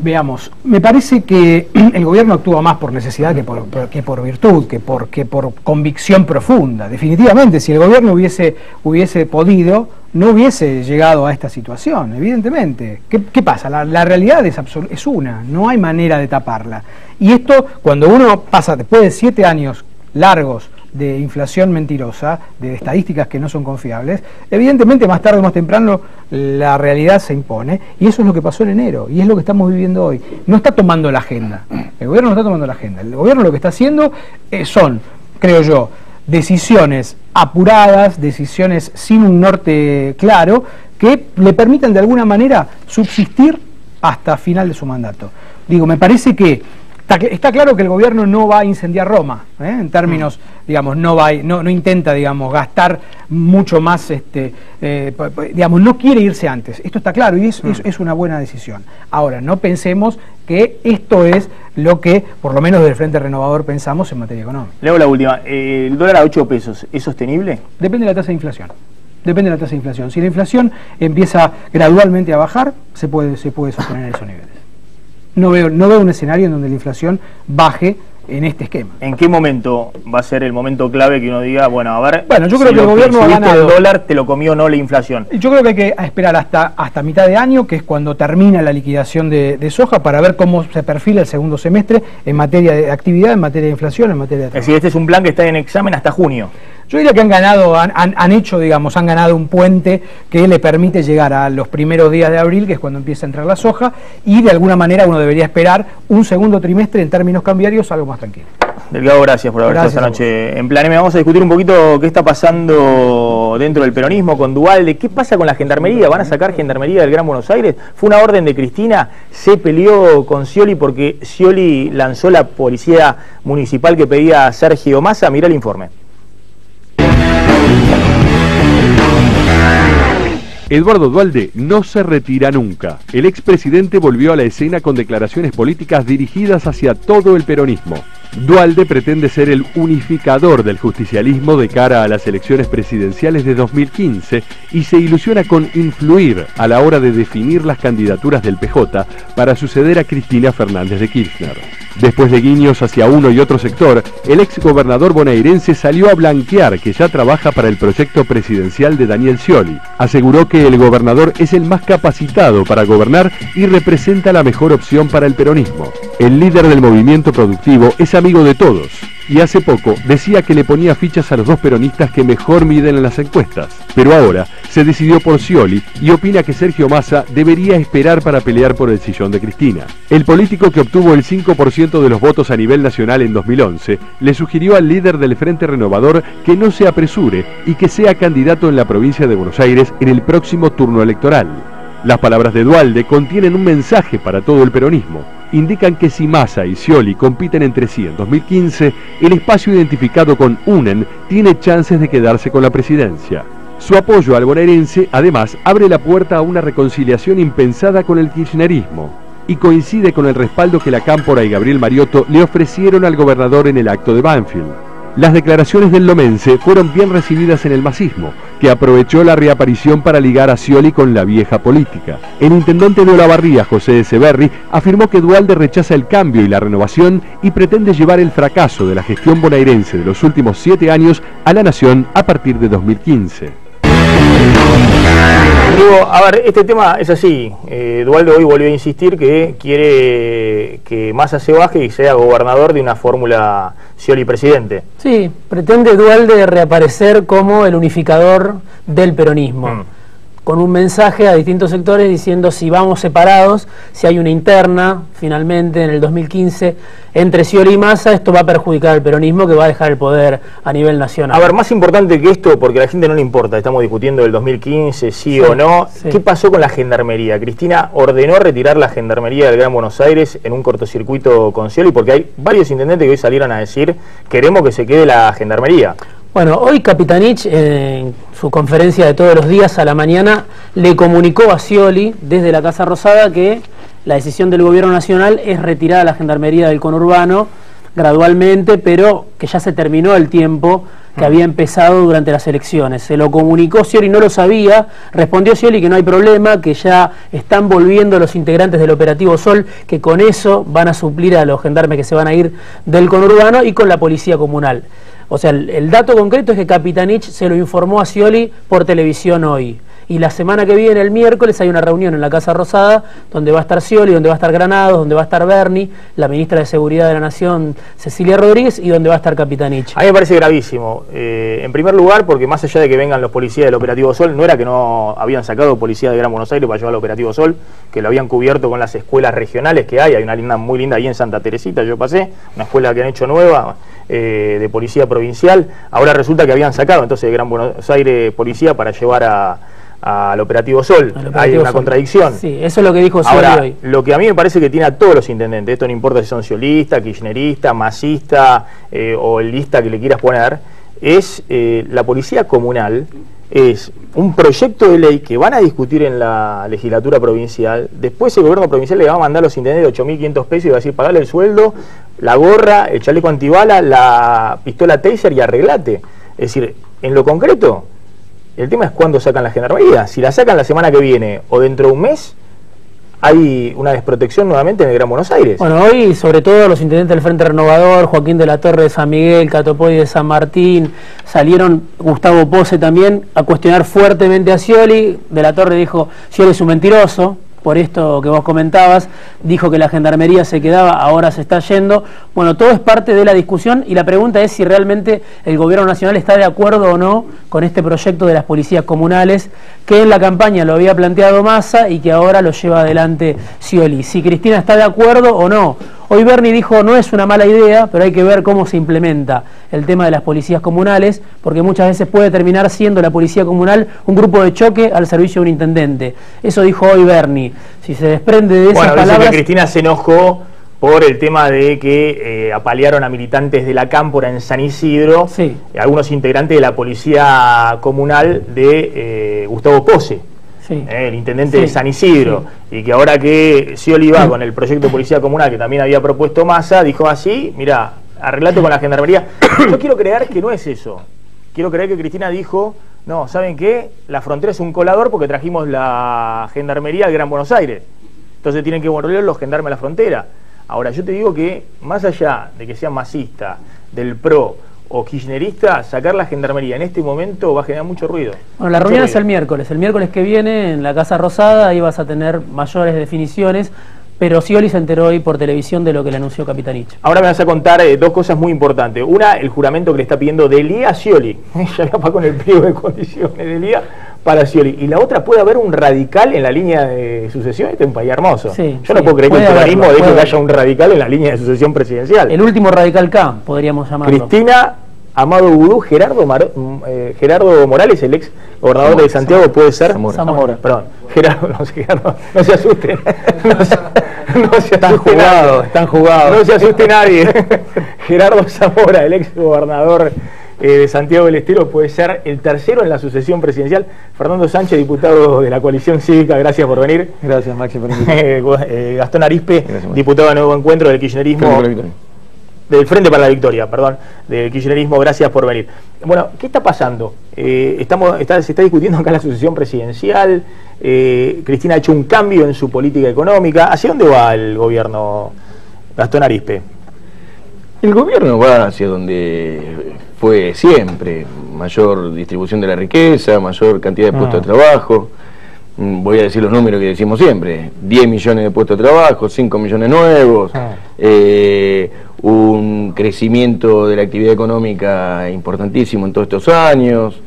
Veamos, me parece que el gobierno actúa más por necesidad que por virtud, que por convicción profunda. Definitivamente, si el gobierno hubiese podido, no hubiese llegado a esta situación, evidentemente. ¿Qué pasa? La realidad es una, no hay manera de taparla. Y esto, cuando uno pasa, después de 7 años largos de inflación mentirosa, de estadísticas que no son confiables, evidentemente más tarde o más temprano la realidad se impone, y eso es lo que pasó en enero, y es lo que estamos viviendo hoy. No está tomando la agenda, el gobierno no está tomando la agenda, el gobierno lo que está haciendo son, creo yo, decisiones apuradas, decisiones sin un norte claro, que le permitan de alguna manera subsistir hasta final de su mandato. Digo, me parece que está claro que el gobierno no va a incendiar Roma, en términos, digamos, no intenta, digamos, gastar mucho más, digamos, no quiere irse antes. Esto está claro y es una buena decisión. Ahora, no pensemos que esto es lo que, por lo menos del Frente Renovador, pensamos en materia económica. Leo la última. ¿El dólar a 8 pesos es sostenible? Depende de la tasa de inflación. Depende de la tasa de inflación. Si la inflación empieza gradualmente a bajar, se puede sostener esos niveles. No veo un escenario en donde la inflación baje en este esquema. ¿En qué momento va a ser el momento clave que uno diga, bueno, a ver, yo creo que el gobierno ha ganado, el dólar te lo comió o no la inflación? Yo creo que hay que esperar hasta mitad de año, que es cuando termina la liquidación de soja, para ver cómo se perfila el segundo semestre en materia de actividad, en materia de inflación, en materia de trabajo. Es decir, este es un plan que está en examen hasta junio. Yo diría que han ganado un puente que le permite llegar a los primeros días de abril, que es cuando empieza a entrar la soja, y de alguna manera uno debería esperar un segundo trimestre en términos cambiarios algo más tranquilo. Delgado, gracias por haber estado esta noche en Plan M. Vamos a discutir un poquito qué está pasando dentro del peronismo con Duhalde. ¿Qué pasa con la gendarmería? ¿Van a sacar gendarmería del Gran Buenos Aires? Fue una orden de Cristina, se peleó con Scioli porque Scioli lanzó la policía municipal que pedía Sergio Massa. Mira el informe. Eduardo Duhalde no se retira nunca. El expresidente volvió a la escena con declaraciones políticas dirigidas hacia todo el peronismo. Duhalde pretende ser el unificador del justicialismo de cara a las elecciones presidenciales de 2015 y se ilusiona con influir a la hora de definir las candidaturas del PJ para suceder a Cristina Fernández de Kirchner. Después de guiños hacia uno y otro sector, el exgobernador bonaerense salió a blanquear que ya trabaja para el proyecto presidencial de Daniel Scioli. Aseguró que el gobernador es el más capacitado para gobernar y representa la mejor opción para el peronismo. El líder del movimiento productivo es amigo de todos y hace poco decía que le ponía fichas a los dos peronistas que mejor miden en las encuestas. Pero ahora se decidió por Scioli y opina que Sergio Massa debería esperar para pelear por el sillón de Cristina. El político que obtuvo el 5% de los votos a nivel nacional en 2011 le sugirió al líder del Frente Renovador que no se apresure y que sea candidato en la provincia de Buenos Aires en el próximo turno electoral. Las palabras de Duhalde contienen un mensaje para todo el peronismo. Indican que si Massa y Scioli compiten entre sí en 2015, el espacio identificado con UNEN tiene chances de quedarse con la presidencia. Su apoyo al bonaerense, además, abre la puerta a una reconciliación impensada con el kirchnerismo y coincide con el respaldo que la Cámpora y Gabriel Mariotto le ofrecieron al gobernador en el acto de Banfield. Las declaraciones del lomense fueron bien recibidas en el masismo, que aprovechó la reaparición para ligar a Scioli con la vieja política. El intendente de Olavarría, José Echeverri, afirmó que Duhalde rechaza el cambio y la renovación y pretende llevar el fracaso de la gestión bonaerense de los últimos 7 años a la nación a partir de 2015. Digo, a ver, este tema es así. Dualde hoy volvió a insistir que quiere que Massa se baje y sea gobernador de una fórmula Scioli presidente. Sí, pretende Dualde reaparecer como el unificador del peronismo. Con un mensaje a distintos sectores diciendo si vamos separados, si hay una interna, finalmente en el 2015, entre Scioli y Massa, esto va a perjudicar al peronismo que va a dejar el poder a nivel nacional. A ver, más importante que esto, porque a la gente no le importa, estamos discutiendo del 2015, sí o no, ¿qué pasó con la Gendarmería? Cristina ordenó retirar la Gendarmería del Gran Buenos Aires en un cortocircuito con Scioli, porque hay varios intendentes que hoy salieron a decir, queremos que se quede la Gendarmería. Bueno, hoy Capitanich, en su conferencia de todos los días a la mañana, le comunicó a Scioli desde la Casa Rosada que la decisión del gobierno nacional es retirar a la Gendarmería del conurbano gradualmente, pero que ya se terminó el tiempo que había empezado durante las elecciones. Se lo comunicó Scioli, no lo sabía, respondió Scioli que no hay problema, que ya están volviendo los integrantes del Operativo Sol, que con eso van a suplir a los gendarmes que se van a ir del conurbano y con la policía comunal. O sea, el dato concreto es que Capitanich se lo informó a Scioli por televisión hoy. Y la semana que viene, el miércoles, hay una reunión en la Casa Rosada donde va a estar Scioli, donde va a estar Granados, donde va a estar Berni, la ministra de Seguridad de la Nación, Cecilia Rodríguez, y donde va a estar Capitanich. A mí me parece gravísimo. En primer lugar, porque más allá de que vengan los policías del Operativo Sol, no era que no habían sacado policías de Gran Buenos Aires para llevar al Operativo Sol, que lo habían cubierto con las escuelas regionales que hay. Hay una linda, muy linda ahí en Santa Teresita, yo pasé, una escuela que han hecho nueva, de policía provincial. Ahora resulta que habían sacado entonces de Gran Buenos Aires policía para llevar al Operativo Sol. Hay una contradicción. Sí, eso es lo que dijo Scioli ahora, hoy. Lo que a mí me parece que tiene a todos los intendentes, esto no importa si son sciolistas, kirchneristas, masistas o el lista que le quieras poner, es la policía comunal, es un proyecto de ley que van a discutir en la legislatura provincial. Después el gobierno provincial le va a mandar a los intendentes de 8.500 pesos y va a decir, pagale el sueldo, la gorra, el chaleco antibala, la pistola taser y arreglate. Es decir, en lo concreto, el tema es cuándo sacan la Gendarmería. Si la sacan la semana que viene o dentro de un mes, hay una desprotección nuevamente en el Gran Buenos Aires. Bueno, hoy sobre todo los intendentes del Frente Renovador, Joaquín de la Torre de San Miguel, Catopoy de San Martín, salieron, Gustavo Pose también, a cuestionar fuertemente a Scioli. De la Torre dijo, Scioli es un mentiroso, por esto que vos comentabas, dijo que la Gendarmería se quedaba, ahora se está yendo. Bueno, todo es parte de la discusión y la pregunta es si realmente el gobierno nacional está de acuerdo o no con este proyecto de las policías comunales, que en la campaña lo había planteado Massa y que ahora lo lleva adelante Scioli. Si Cristina está de acuerdo o no. Hoy Berni dijo, no es una mala idea, pero hay que ver cómo se implementa el tema de las policías comunales, porque muchas veces puede terminar siendo la policía comunal un grupo de choque al servicio de un intendente. Eso dijo hoy Berni. Si se desprende de esas palabras... Dice que Cristina se enojó por el tema de que apalearon a militantes de la Cámpora en San Isidro, sí, algunos integrantes de la policía comunal de Gustavo Pose. Sí. El intendente de San Isidro, y que ahora que Scioli va con el proyecto de policía comunal que también había propuesto Massa, dijo así, mira, arreglate con la Gendarmería. Yo quiero creer que no es eso. Quiero creer que Cristina dijo, no, ¿saben qué? La frontera es un colador porque trajimos la Gendarmería al Gran Buenos Aires. Entonces tienen que volver los gendarmes a la frontera. Ahora, yo te digo que, más allá de que sean masistas, del PRO o kirchnerista, sacar la Gendarmería en este momento va a generar mucho ruido. Bueno, la reunión es el miércoles que viene en la Casa Rosada, ahí vas a tener mayores definiciones, pero Scioli se enteró hoy por televisión de lo que le anunció Capitanich. Ahora me vas a contar dos cosas muy importantes. Una, el juramento que le está pidiendo Delía a Scioli. Ya va con el pliego de condiciones de Delía para Scioli. Y la otra, puede haber un radical en la línea de sucesión. Este es un país hermoso. Sí, yo no puedo creer que el peronismo deje que haya un radical en la línea de sucesión presidencial. El último radical K, podríamos llamarlo. Cristina, Amado Vudú, Gerardo Morales, el ex gobernador de Santiago, puede ser Zamora. Perdón, Gerardo, no se asusten. Están jugados. No se asuste nadie. Gerardo Zamora, el ex gobernador de Santiago del Estero, puede ser el tercero en la sucesión presidencial. Fernando Sánchez, diputado de la coalición cívica, gracias por venir. Gracias, Maxi, por Gastón Arispe, diputado de Nuevo Encuentro del kirchnerismo. Del Frente para la Victoria, perdón, del kirchnerismo, gracias por venir. Bueno, ¿qué está pasando? Se está discutiendo acá la sucesión presidencial, Cristina ha hecho un cambio en su política económica. ¿Hacia dónde va el gobierno, Gastón Arispe? El gobierno va hacia donde fue siempre, mayor distribución de la riqueza, mayor cantidad de puestos de trabajo. Voy a decir los números que decimos siempre: 10 millones de puestos de trabajo, 5 millones nuevos, un crecimiento de la actividad económica importantísimo en todos estos años,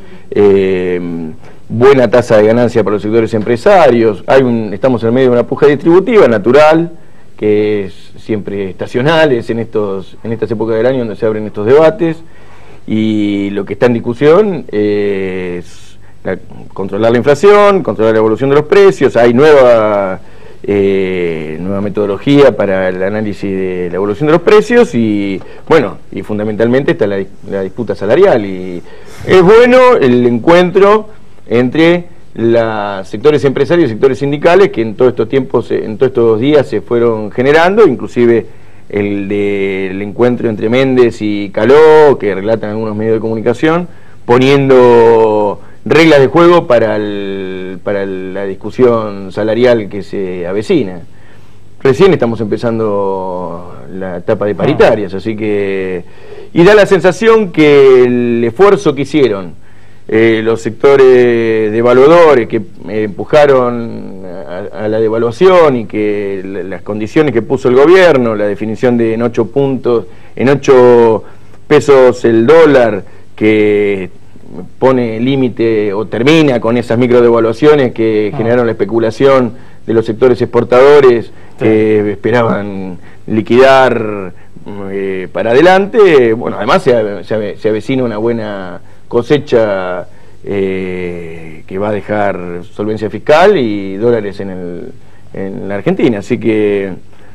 buena tasa de ganancia para los sectores empresarios. Estamos en medio de una puja distributiva natural, que es siempre estacional, es en estas épocas del año donde se abren estos debates, y lo que está en discusión es controlar la inflación, controlar la evolución de los precios. Hay nueva metodología para el análisis de la evolución de los precios, y bueno, y fundamentalmente está la disputa salarial, y es bueno el encuentro entre los sectores empresarios y sectores sindicales, que en todos estos tiempos, en todos estos días se fueron generando, inclusive el del encuentro entre Méndez y Caló, que relatan algunos medios de comunicación, poniendo reglas de juego para la discusión salarial que se avecina. Recién estamos empezando la etapa de paritarias, así que... Y da la sensación que el esfuerzo que hicieron los sectores devaluadores, que empujaron a la devaluación, y que las condiciones que puso el gobierno, la definición de en 8 pesos el dólar, que pone límite o termina con esas microdevaluaciones que generaron la especulación de los sectores exportadores, que esperaban liquidar para adelante. Bueno, además se avecina una buena cosecha que va a dejar solvencia fiscal y dólares en la Argentina. Así que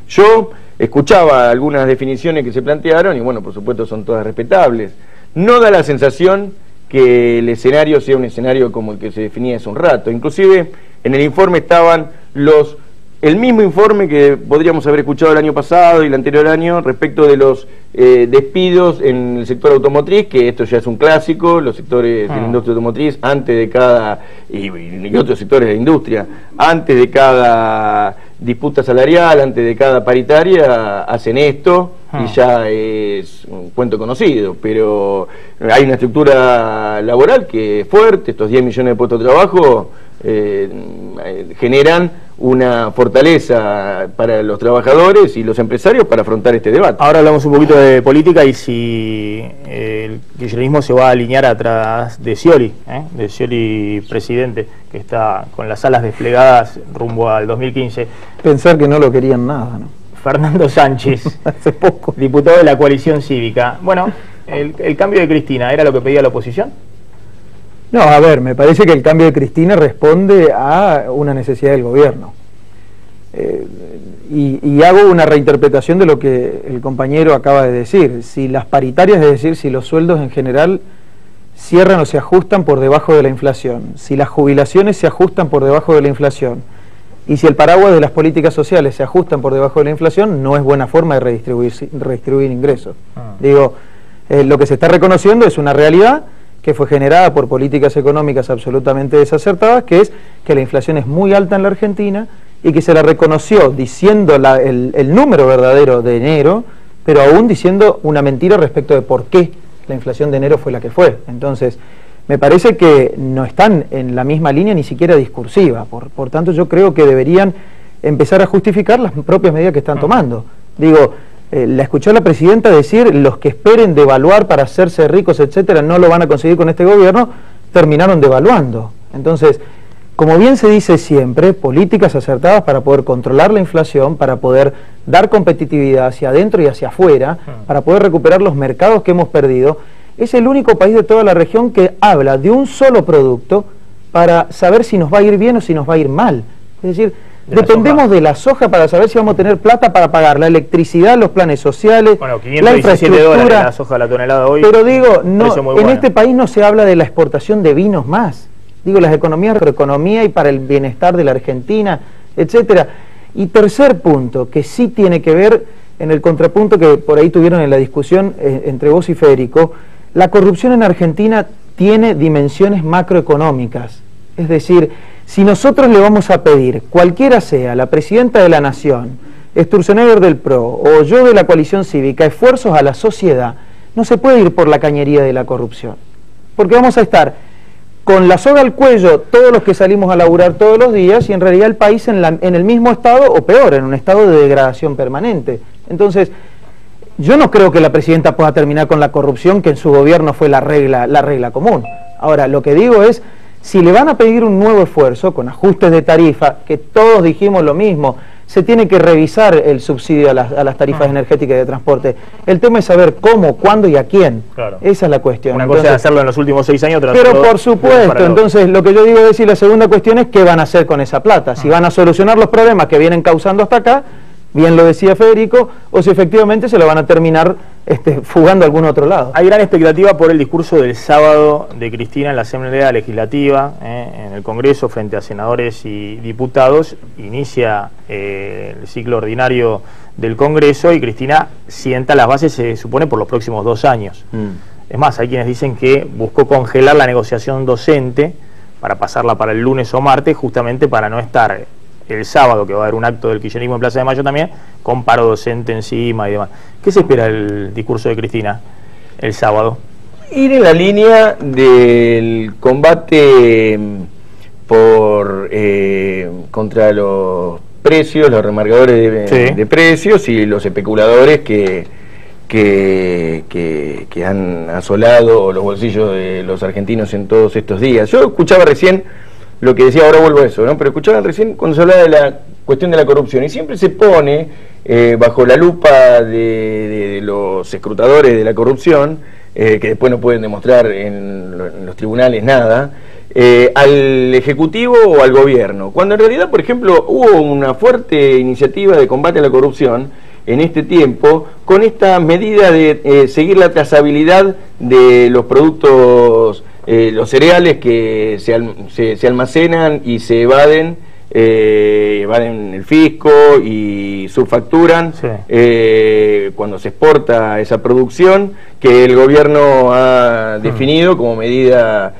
yo escuchaba algunas definiciones que se plantearon, y bueno, por supuesto son todas respetables. No da la sensación que el escenario sea un escenario como el que se definía hace un rato. Inclusive en el informe estaban el mismo informe que podríamos haber escuchado el año pasado y el anterior año respecto de los despidos en el sector automotriz, que esto ya es un clásico. Los sectores de la industria automotriz, antes de cada, y otros sectores de la industria, antes de cada disputa salarial, antes de cada paritaria, hacen esto, y ya es un cuento conocido. Pero hay una estructura laboral que es fuerte. Estos 10 millones de puestos de trabajo generan una fortaleza para los trabajadores y los empresarios para afrontar este debate. Ahora hablamos un poquito de política y si el kirchnerismo se va a alinear atrás de Scioli presidente, que está con las alas desplegadas rumbo al 2015. Pensar que no lo querían nada, ¿no? Fernando Sánchez, hace poco, diputado de la coalición cívica. Bueno, el cambio de Cristina, ¿era lo que pedía la oposición? No, a ver, me parece que el cambio de Cristina responde a una necesidad del gobierno. Y hago una reinterpretación de lo que el compañero acaba de decir. Si las paritarias, es decir, si los sueldos en general cierran o se ajustan por debajo de la inflación, si las jubilaciones se ajustan por debajo de la inflación, y si el paraguas de las políticas sociales se ajustan por debajo de la inflación, no es buena forma de redistribuir ingresos. Digo, lo que se está reconociendo es una realidad que fue generada por políticas económicas absolutamente desacertadas, que es que la inflación es muy alta en la Argentina, y que se la reconoció diciendo el número verdadero de enero, pero aún diciendo una mentira respecto de por qué la inflación de enero fue la que fue. Entonces, me parece que no están en la misma línea ni siquiera discursiva. Por tanto, yo creo que deberían empezar a justificar las propias medidas que están tomando. Digo, la escuché a la presidenta decir: los que esperen devaluar para hacerse ricos, etcétera, no lo van a conseguir con este gobierno. Terminaron devaluando. Entonces, como bien se dice siempre, políticas acertadas para poder controlar la inflación, para poder dar competitividad hacia adentro y hacia afuera, para poder recuperar los mercados que hemos perdido. Es el único país de toda la región que habla de un solo producto para saber si nos va a ir bien o si nos va a ir mal. Es decir, dependemos de la soja para saber si vamos a tener plata para pagar la electricidad, los planes sociales, la infraestructura. La soja la tonelada hoy. Pero digo, no, en este país no se habla de la exportación de vinos más. Digo, las economías, economía y para el bienestar de la Argentina, etcétera. Y tercer punto, que sí tiene que ver en el contrapunto que por ahí tuvieron en la discusión entre vos y Federico, la corrupción en Argentina tiene dimensiones macroeconómicas. Es decir, si nosotros le vamos a pedir, cualquiera sea, la presidenta de la Nación, Sturzenegger del PRO o yo de la coalición cívica, esfuerzos a la sociedad, no se puede ir por la cañería de la corrupción. porque vamos a estar con la soga al cuello todos los que salimos a laburar todos los días y en realidad el país en el mismo estado o peor, en un estado de degradación permanente. Entonces, yo no creo que la presidenta pueda terminar con la corrupción, que en su gobierno fue la regla común. Ahora, lo que digo es, si le van a pedir un nuevo esfuerzo con ajustes de tarifa, que todos dijimos lo mismo, se tiene que revisar el subsidio a las tarifas energéticas y de transporte. El tema es saber cómo, cuándo y a quién. Claro. Esa es la cuestión. Una cosa es hacerlo en los últimos 6 años, otra pero por supuesto, entonces lo que yo digo es, y la segunda cuestión es qué van a hacer con esa plata. Si van a solucionar los problemas que vienen causando hasta acá, bien lo decía Federico, o si efectivamente se lo van a terminar fugando a algún otro lado. Hay gran expectativa por el discurso del sábado de Cristina en la Asamblea Legislativa, en el Congreso, frente a senadores y diputados. Inicia el ciclo ordinario del Congreso y Cristina sienta las bases, se supone, por los próximos 2 años. Es más, hay quienes dicen que buscó congelar la negociación docente para pasarla para el lunes o martes, justamente para no estar el sábado, que va a haber un acto del kirchnerismo en Plaza de Mayo también, con paro docente encima y demás. ¿Qué se espera del discurso de Cristina el sábado? Ir en la línea del combate contra los precios, los remarcadores de precios y los especuladores que han asolado los bolsillos de los argentinos en todos estos días. Yo escuchaba recién lo que decía, ahora vuelvo a eso, ¿no? Pero escuchaban recién cuando se hablaba de la cuestión de la corrupción, y siempre se pone bajo la lupa de los escrutadores de la corrupción, que después no pueden demostrar en los tribunales nada, al Ejecutivo o al Gobierno, cuando en realidad, por ejemplo, hubo una fuerte iniciativa de combate a la corrupción en este tiempo, con esta medida de seguir la trazabilidad de los productos, los cereales que se almacenan y se evaden el fisco y subfacturan cuando se exporta esa producción, que el gobierno ha definido como medida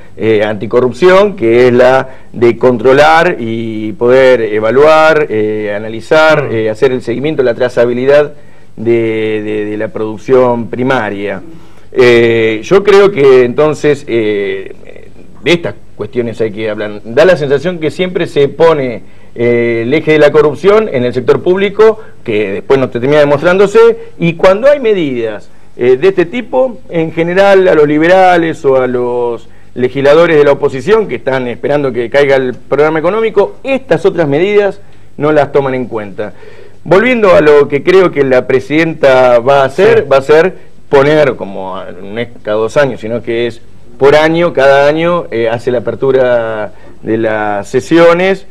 anticorrupción, que es la de controlar y poder evaluar, analizar, hacer el seguimiento, la trazabilidad de la producción primaria. Yo creo que entonces de estas cuestiones hay que hablar. Da la sensación que siempre se pone el eje de la corrupción en el sector público, que después no termina demostrándose, y cuando hay medidas de este tipo, en general a los liberales o a los legisladores de la oposición que están esperando que caiga el programa económico, estas otras medidas no las toman en cuenta. Volviendo a lo que creo que la presidenta va a hacer, va a ser poner, como no es cada 2 años, sino que es por año, cada año hace la apertura de las sesiones,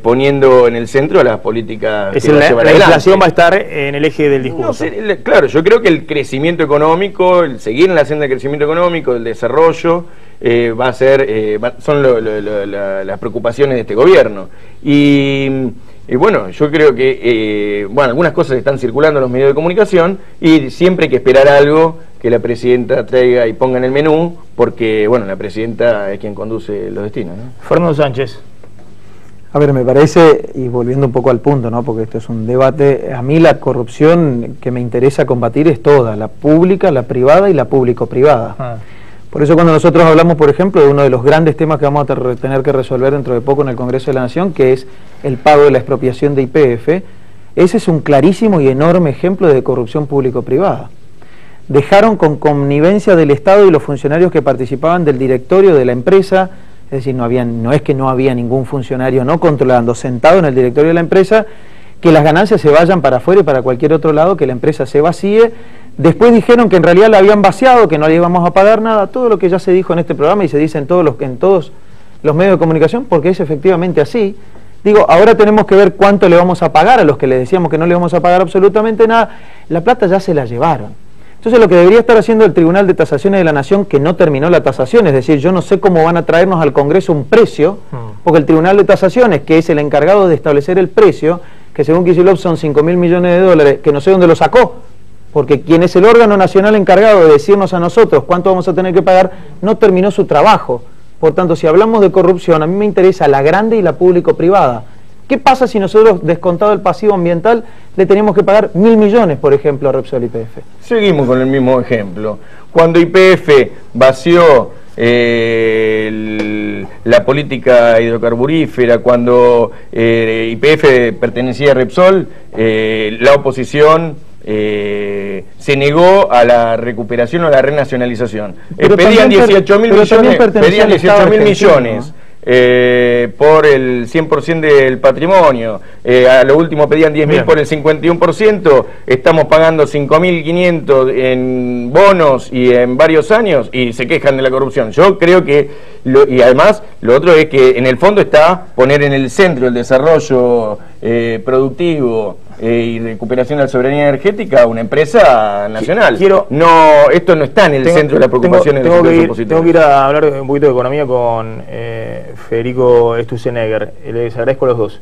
poniendo en el centro las políticas que va a llevar adelante. La inflación va a estar en el eje del discurso. No, claro, yo creo que el crecimiento económico, el seguir en la senda de crecimiento económico, el desarrollo, va a ser, son las preocupaciones de este gobierno. Y bueno, yo creo que algunas cosas están circulando en los medios de comunicación y siempre hay que esperar algo que la presidenta traiga y ponga en el menú, porque bueno, la presidenta es quien conduce los destinos, ¿no? Fernando Sánchez. A ver, me parece, y volviendo un poco al punto, ¿no? Porque esto es un debate, a mí la corrupción que me interesa combatir es toda, la pública, la privada y la público-privada. Por eso cuando nosotros hablamos, por ejemplo, de uno de los grandes temas que vamos a tener que resolver dentro de poco en el Congreso de la Nación, que es el pago de la expropiación de YPF, ese es un clarísimo y enorme ejemplo de corrupción público-privada. Dejaron con connivencia del Estado y los funcionarios que participaban del directorio de la empresa, es decir, no es que no había ningún funcionario no controlando, sentado en el directorio de la empresa, que las ganancias se vayan para afuera y para cualquier otro lado, que la empresa se vacíe. Después dijeron que en realidad la habían vaciado, que no le íbamos a pagar nada, todo lo que ya se dijo en este programa y se dice en todos los medios de comunicación, porque es efectivamente así. Digo, ahora tenemos que ver cuánto le vamos a pagar a los que le decíamos que no le vamos a pagar absolutamente nada. La plata ya se la llevaron. Entonces lo que debería estar haciendo el Tribunal de Tasaciones de la Nación, que no terminó la tasación, es decir, yo no sé cómo van a traernos al Congreso un precio, porque el Tribunal de Tasaciones, que es el encargado de establecer el precio, que según Kicillof son 5.000 millones de dólares, que no sé dónde lo sacó, porque quien es el órgano nacional encargado de decirnos a nosotros cuánto vamos a tener que pagar, no terminó su trabajo. Por tanto, si hablamos de corrupción, a mí me interesa la grande y la público-privada. ¿Qué pasa si nosotros, descontado el pasivo ambiental, le teníamos que pagar 1.000 millones, por ejemplo, a Repsol YPF? Seguimos con el mismo ejemplo. Cuando YPF vació la política hidrocarburífera, cuando YPF pertenecía a Repsol, la oposición se negó a la recuperación o a la renacionalización. Pedían 18.000 millones. Por el 100% del patrimonio, a lo último pedían 10.000 por el 51%, estamos pagando 5.500 en bonos y en varios años, y se quejan de la corrupción. Yo creo que, y además lo otro es que en el fondo está poner en el centro el desarrollo productivo y recuperación de la soberanía energética a una empresa nacional. Esto no está en el centro de la preocupación del sector opositor. Tengo que ir a hablar un poquito de economía con Federico Sturzenegger. Les agradezco a los dos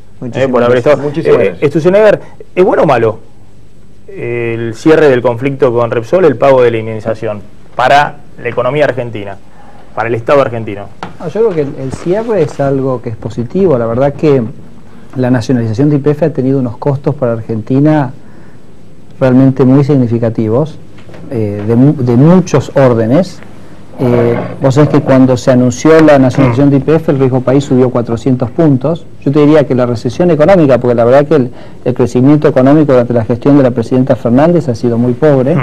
por haber estado. Sturzenegger, ¿es bueno o malo el cierre del conflicto con Repsol, el pago de la indemnización para la economía argentina, para el Estado argentino? Yo creo que el cierre es algo que es positivo. La verdad que la nacionalización de YPF ha tenido unos costos para Argentina realmente muy significativos, de muchos órdenes. Vos sabés que cuando se anunció la nacionalización de YPF, el riesgo país subió 400 puntos. Yo te diría que la recesión económica, porque la verdad que el crecimiento económico durante la gestión de la presidenta Fernández ha sido muy pobre,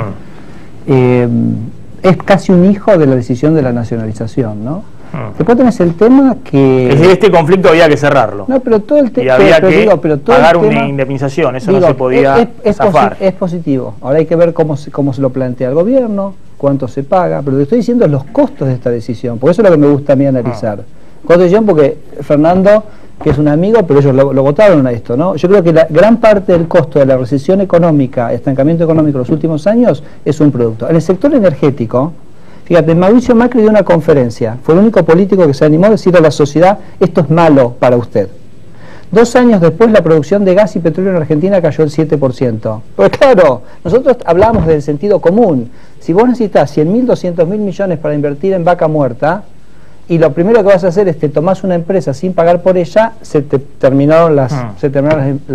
es casi un hijo de la decisión de la nacionalización, ¿no? Después tenés el tema que... Este conflicto había que cerrarlo. No, pero todo el y había que pagar una indemnización, eso no se podía zafar. Es positivo. Ahora hay que ver cómo se lo plantea el gobierno, cuánto se paga, pero lo que estoy diciendo es los costos de esta decisión, porque eso es lo que me gusta a mí analizar. Costos de decisión porque Fernando, que es un amigo, pero ellos lo votaron a esto, ¿no? Yo creo que la gran parte del costo de la recesión económica, estancamiento económico en los últimos años, es un producto. En el sector energético, fíjate, Mauricio Macri dio una conferencia, fue el único político que se animó a decirle a la sociedad, esto es malo para usted. 2 años después la producción de gas y petróleo en Argentina cayó el 7%. Pues claro, nosotros hablábamos del sentido común. Si vos necesitas 100.000, 200.000 millones para invertir en vaca muerta, y lo primero que vas a hacer es te tomás una empresa sin pagar por ella, se terminaron las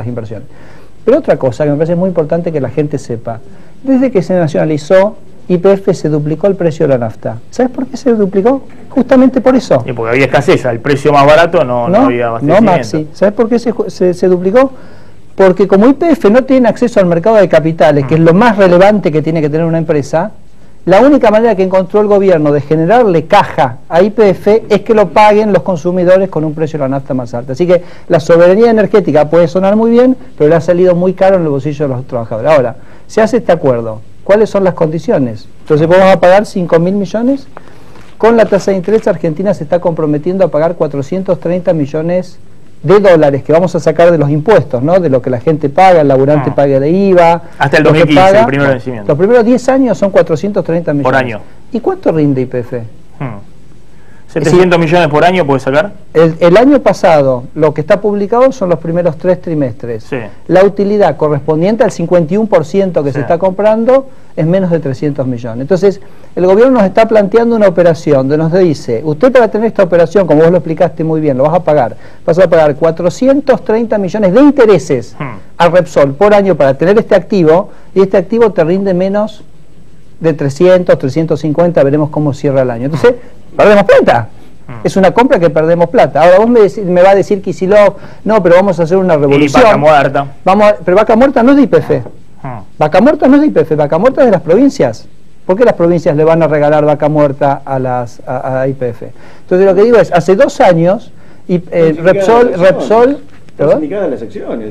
inversiones. Pero otra cosa que me parece muy importante que la gente sepa, desde que se nacionalizó, YPF se duplicó el precio de la nafta. ¿Sabes por qué se duplicó? Justamente por eso. Y porque había escasez, el precio más barato no había abastecimiento. No, Maxi. ¿Sabes por qué se duplicó? Porque como YPF no tiene acceso al mercado de capitales, que es lo más relevante que tiene que tener una empresa, la única manera que encontró el gobierno de generarle caja a YPF es que lo paguen los consumidores con un precio de la nafta más alto. Así que la soberanía energética puede sonar muy bien, pero le ha salido muy caro en el bolsillo de los trabajadores. Ahora, se hace este acuerdo. ¿Cuáles son las condiciones? Entonces vamos a pagar 5.000 millones. Con la tasa de interés, Argentina se está comprometiendo a pagar 430 millones de dólares que vamos a sacar de los impuestos, ¿no? De lo que la gente paga, el laburante paga de IVA. Hasta el 2015, el primer vencimiento. Los primeros 10 años son 430 millones. Por año. ¿Y cuánto rinde YPF? 700 millones por año puede sacar. El año pasado, lo que está publicado son los primeros 3 trimestres. Sí. La utilidad correspondiente al 51% que se está comprando es menos de 300 millones. Entonces, el gobierno nos está planteando una operación donde nos dice, usted para tener esta operación, como vos lo explicaste muy bien, lo vas a pagar 430 millones de intereses a Repsol por año para tener este activo, y este activo te rinde menos de 300, 350, veremos cómo cierra el año. Entonces, perdemos plata. Es una compra que perdemos plata. Ahora vos me va a decir Kicillof, no, pero vamos a hacer una revolución. Y Vaca Muerta. Pero Vaca Muerta no es de YPF. Vaca Muerta no es de YPF, Vaca Muerta es de las provincias. ¿Por qué las provincias le van a regalar Vaca Muerta a YPF? Entonces lo que digo es, hace 2 años, Repsol están indicadas las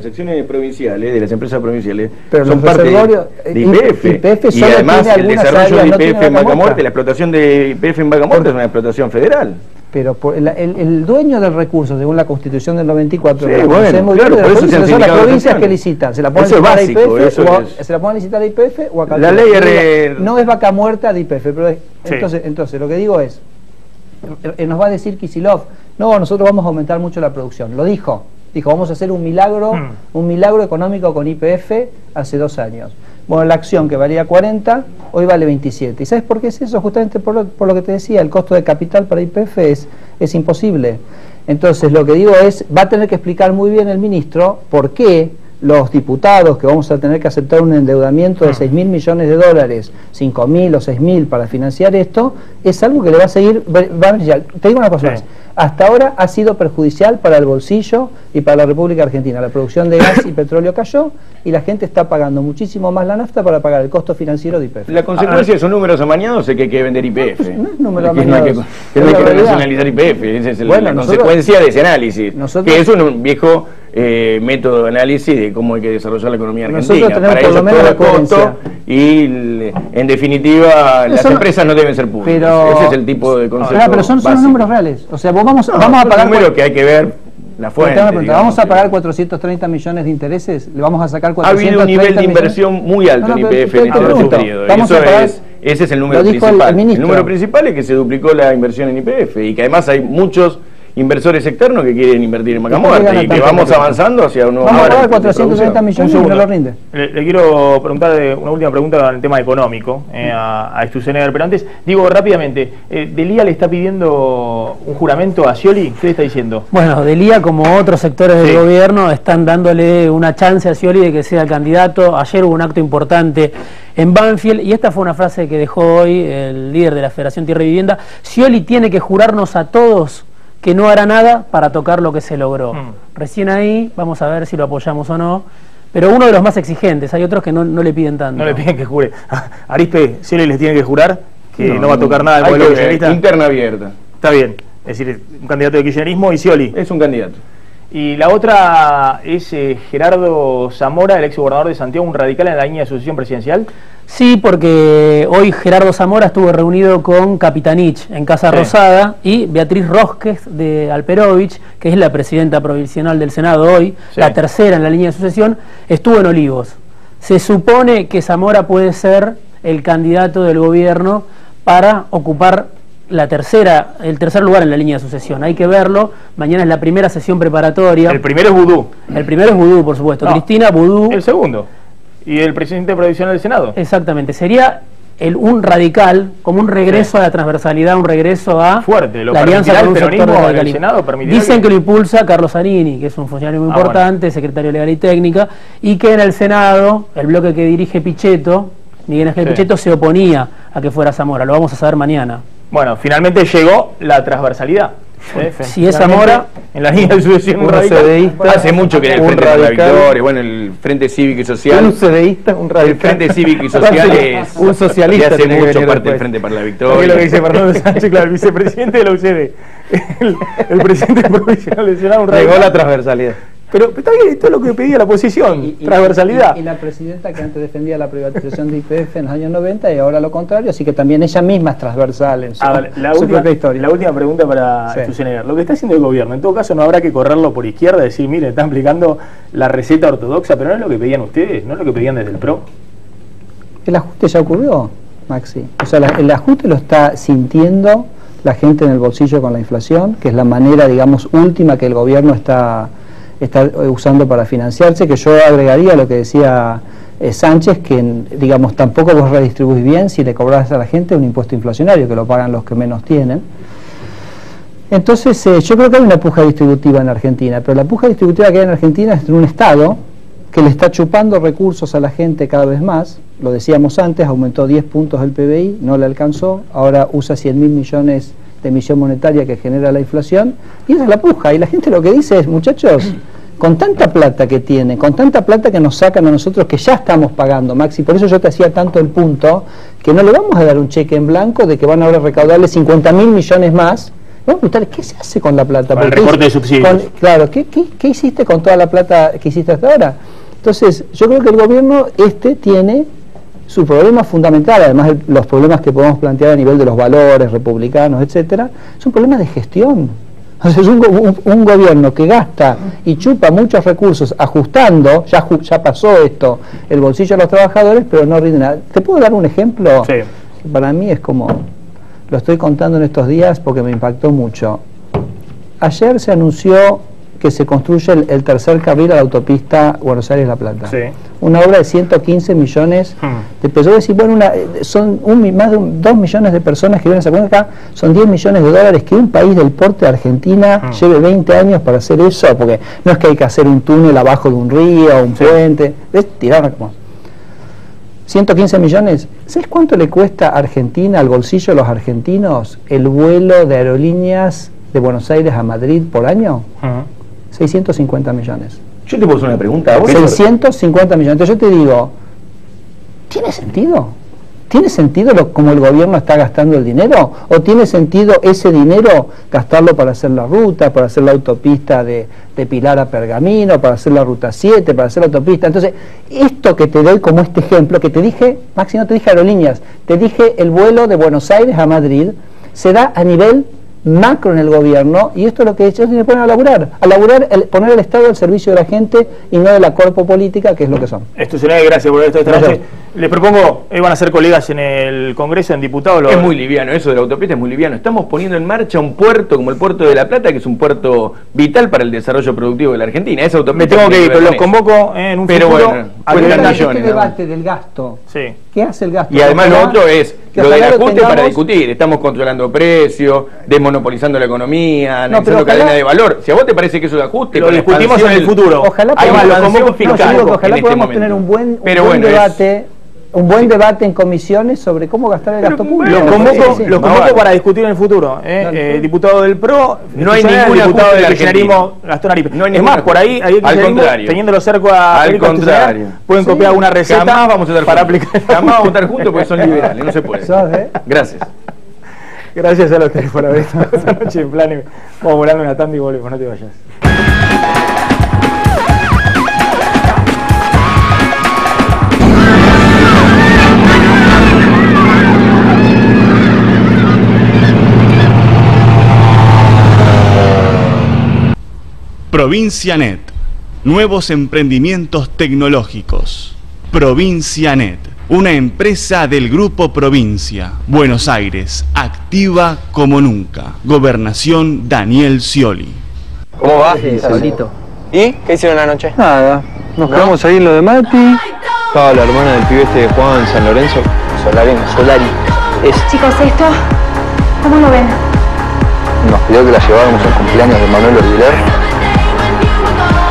secciones provinciales, de las empresas provinciales, pero son parte de YPF. Y además el desarrollo de YPF en Vaca Muerta, la explotación de YPF en Vaca Muerta es una explotación federal. Pero el dueño del recurso, según la Constitución del 94, sí, bueno, claro, por eso son las provincias que licitan. Se la ponen a licitar a YPF o a Calculo. La ley no es Vaca Muerta de YPF, pero entonces lo que digo es, nos va a decir Kicillof, no, nosotros vamos a aumentar mucho la producción. Lo dijo, vamos a hacer un milagro económico con YPF hace 2 años. Bueno, la acción que valía 40, hoy vale 27. ¿Y sabes por qué es eso? Justamente por lo que te decía, el costo de capital para YPF es imposible. Entonces, lo que digo es, va a tener que explicar muy bien el ministro por qué los diputados que vamos a tener que aceptar un endeudamiento de 6.000 millones de dólares, 5.000 o 6.000 para financiar esto, es algo que le va a seguir, te digo una cosa más, hasta ahora ha sido perjudicial para el bolsillo y para la República Argentina. La producción de gas y petróleo cayó y la gente está pagando muchísimo más la nafta para pagar el costo financiero de YPF. La consecuencia de esos números amañados es que hay que vender YPF. No es número que no hay que renacionalizar YPF, esa es la consecuencia de ese análisis, que es un viejo método de análisis de cómo hay que desarrollar la economía argentina. Nosotros tenemos por lo menos la costo y en definitiva las empresas no deben ser públicas. Ese es el tipo de concepto. Pero son números reales. O sea, vamos a pagar números que hay que ver la fuente. Vamos a pagar 430 millones de intereses, le vamos a sacar 430 millones. Ha habido un nivel de inversión muy alto en YPF en este periodo. Ese es el número principal. El número principal es que se duplicó la inversión en YPF y que además hay muchos inversores externos que quieren invertir en Vaca Muerta y que vamos avanzando hacia un nuevo... Vamos a pagar 430 millones y no lo rinde. Le quiero preguntar una última pregunta en el tema económico a Sturzenegger, pero antes, digo rápidamente, ¿Delía le está pidiendo un juramento a Scioli? ¿Qué le está diciendo? Bueno, Delía, como otros sectores del gobierno, están dándole una chance a Scioli de que sea el candidato. Ayer hubo un acto importante en Banfield, y esta fue una frase que dejó hoy el líder de la Federación Tierra y Vivienda: Scioli tiene que jurarnos a todos que no hará nada para tocar lo que se logró. Recién ahí vamos a ver si lo apoyamos o no, pero uno de los más exigentes. Hay otros que no le piden tanto. No le piden que jure. Arispe, Scioli les tiene que jurar que no va a tocar nada del modelo kirchnerista. Interna abierta. Está bien, es decir, un candidato de kirchnerismo y Scioli. Es un candidato. Y la otra es Gerardo Zamora, el ex gobernador de Santiago, un radical en la línea de sucesión presidencial. Sí, porque hoy Gerardo Zamora estuvo reunido con Capitanich en Casa Rosada y Beatriz Rosquez de Alperovich, que es la presidenta provisional del Senado hoy, la tercera en la línea de sucesión, estuvo en Olivos. Se supone que Zamora puede ser el candidato del gobierno para ocupar el tercer lugar en la línea de sucesión. Hay que verlo. Mañana es la primera sesión preparatoria. El primero es Vudú. El primero es Vudú, por supuesto. No, Cristina, Vudú. El segundo. Y el presidente provisional del Senado. Exactamente. Sería un radical, como un regreso a la transversalidad, un regreso a la alianza con un sector de radicalismo. Dicen que lo impulsa Carlos Zanini, que es un funcionario muy importante, secretario legal y técnica, y que en el Senado, el bloque que dirige Pichetto, Miguel Ángel Pichetto, se oponía a que fuera Zamora. Lo vamos a saber mañana. Bueno, finalmente llegó la transversalidad. Si es Zamora, en la línea de sucesión radical, hace mucho que en el Frente para la Victoria, bueno, el Frente Cívico y Social. Un CDista, un radical. El Frente Cívico y Social es un socialista. Hace mucho parte del Frente para la Victoria. Es lo que dice Fernando Sánchez, claro, el vicepresidente de la UCD. El presidente provisional del Senado, un radical. Llegó la transversalidad. Pero está bien, esto es lo que pedía la oposición, transversalidad. Y la presidenta que antes defendía la privatización de YPF en los años 90 y ahora lo contrario, así que también ella misma es transversal en su propia historia. La última pregunta para Sturzenegger. Lo que está haciendo el gobierno, en todo caso no habrá que correrlo por izquierda, decir, mire, está aplicando la receta ortodoxa, pero no es lo que pedían ustedes, no es lo que pedían desde el PRO. El ajuste ya ocurrió, Maxi. O sea, el ajuste lo está sintiendo la gente en el bolsillo con la inflación, que es la manera, digamos, última que el gobierno está usando para financiarse, que yo agregaría lo que decía Sánchez, que digamos tampoco vos redistribuís bien si le cobrás a la gente un impuesto inflacionario, que lo pagan los que menos tienen. Entonces yo creo que hay una puja distributiva en Argentina, pero la puja distributiva que hay en Argentina es de un Estado que le está chupando recursos a la gente cada vez más. Lo decíamos antes, aumentó 10 puntos el PBI, no le alcanzó, ahora usa 100.000 millones de emisión monetaria que genera la inflación, y esa es la puja, y la gente lo que dice es, muchachos, con tanta plata que tiene, con tanta plata que nos sacan a nosotros que ya estamos pagando, Maxi, por eso yo te hacía tanto el punto, que no le vamos a dar un cheque en blanco de que van ahora a recaudarle 50.000 millones más. Vamos a preguntar, ¿qué se hace con la plata? Con el recorte de subsidios. Claro, ¿qué hiciste con toda la plata que hiciste hasta ahora? Entonces, yo creo que el gobierno tiene su problema fundamental, además de los problemas que podemos plantear a nivel de los valores republicanos, etcétera, son problemas de gestión. O sea, es un gobierno que gasta y chupa muchos recursos ajustando, ya pasó esto, el bolsillo de los trabajadores, pero no rinde nada. ¿Te puedo dar un ejemplo? Sí. Para mí es como, lo estoy contando en estos días porque me impactó mucho. Ayer se anunció que se construye el tercer carril a la autopista Buenos Aires-La Plata. Sí. Una obra de 115 millones de pesos. Decir, bueno, son más de 2 millones de personas que viven a esa cuenca, son 10 millones de dólares. Que un país del porte de Argentina lleve 20 años para hacer eso, porque no es que hay que hacer un túnel abajo de un río o un puente, es tirar como 115 millones. ¿Sabes cuánto le cuesta a Argentina, al bolsillo de los argentinos, el vuelo de aerolíneas de Buenos Aires a Madrid por año? 650 millones. Yo te puedo hacer una pregunta. 650 millones. Entonces yo te digo, ¿tiene sentido? ¿Tiene sentido cómo el gobierno está gastando el dinero? ¿O tiene sentido ese dinero gastarlo para hacer la ruta, para hacer la autopista de Pilar a Pergamino, para hacer la ruta 7, para hacer la autopista? Entonces, esto que te doy como este ejemplo, que te dije, Maxi, no te dije aerolíneas, te dije el vuelo de Buenos Aires a Madrid, se da a nivel macro en el gobierno, y esto es lo que ellos tienen que poner a laburar, poner el Estado al servicio de la gente y no de la corpo política, que es lo que son. Gracias por esto esta noche. Les propongo, van a ser colegas en el Congreso, en diputados. Es muy liviano, eso de la autopista es muy liviano. Estamos poniendo en marcha un puerto como el puerto de La Plata, que es un puerto vital para el desarrollo productivo de la Argentina. Esa autopista. Me tengo que ir, pero los convoco en un futuro. Este debate del gasto, ¿qué hace el gasto? Y además lo otro es lo del ajuste para discutir. Estamos controlando precios, desmonopolizando la economía, analizando cadena de valor. Si a vos te parece que eso es ajuste, lo discutimos en el futuro. Ojalá podamos tener un buen debate. Un buen debate en comisiones sobre cómo gastar el gasto público. Los convoco para discutir en el futuro. Diputado del PRO, no hay ningún diputado del kirchnerismo, Gastón Aripe. Es más, por ahí hay que teniéndolo cerco a al contrario. Pueden copiar alguna receta. Jamás vamos a estar para aplicar. Jamás vamos a estar juntos porque son liberales, no se puede. Gracias. Gracias a los tres por haber estado esta noche en Plan. Vamos volando una tanda y volvemos, no te vayas. Provincianet. Nuevos emprendimientos tecnológicos. Provincianet. Una empresa del Grupo Provincia. Buenos Aires. Activa como nunca. Gobernación Daniel Scioli. ¿Cómo va? Solito. ¿Y? ¿Qué hicieron anoche? Nada. Nos quedamos ahí en lo de Mati. Estaba la hermana del pibe este de Juan, San Lorenzo. Solari. Chicos, esto, ¿cómo lo ven? Nos pidió que la lleváramos al cumpleaños de Manuel Orbiler.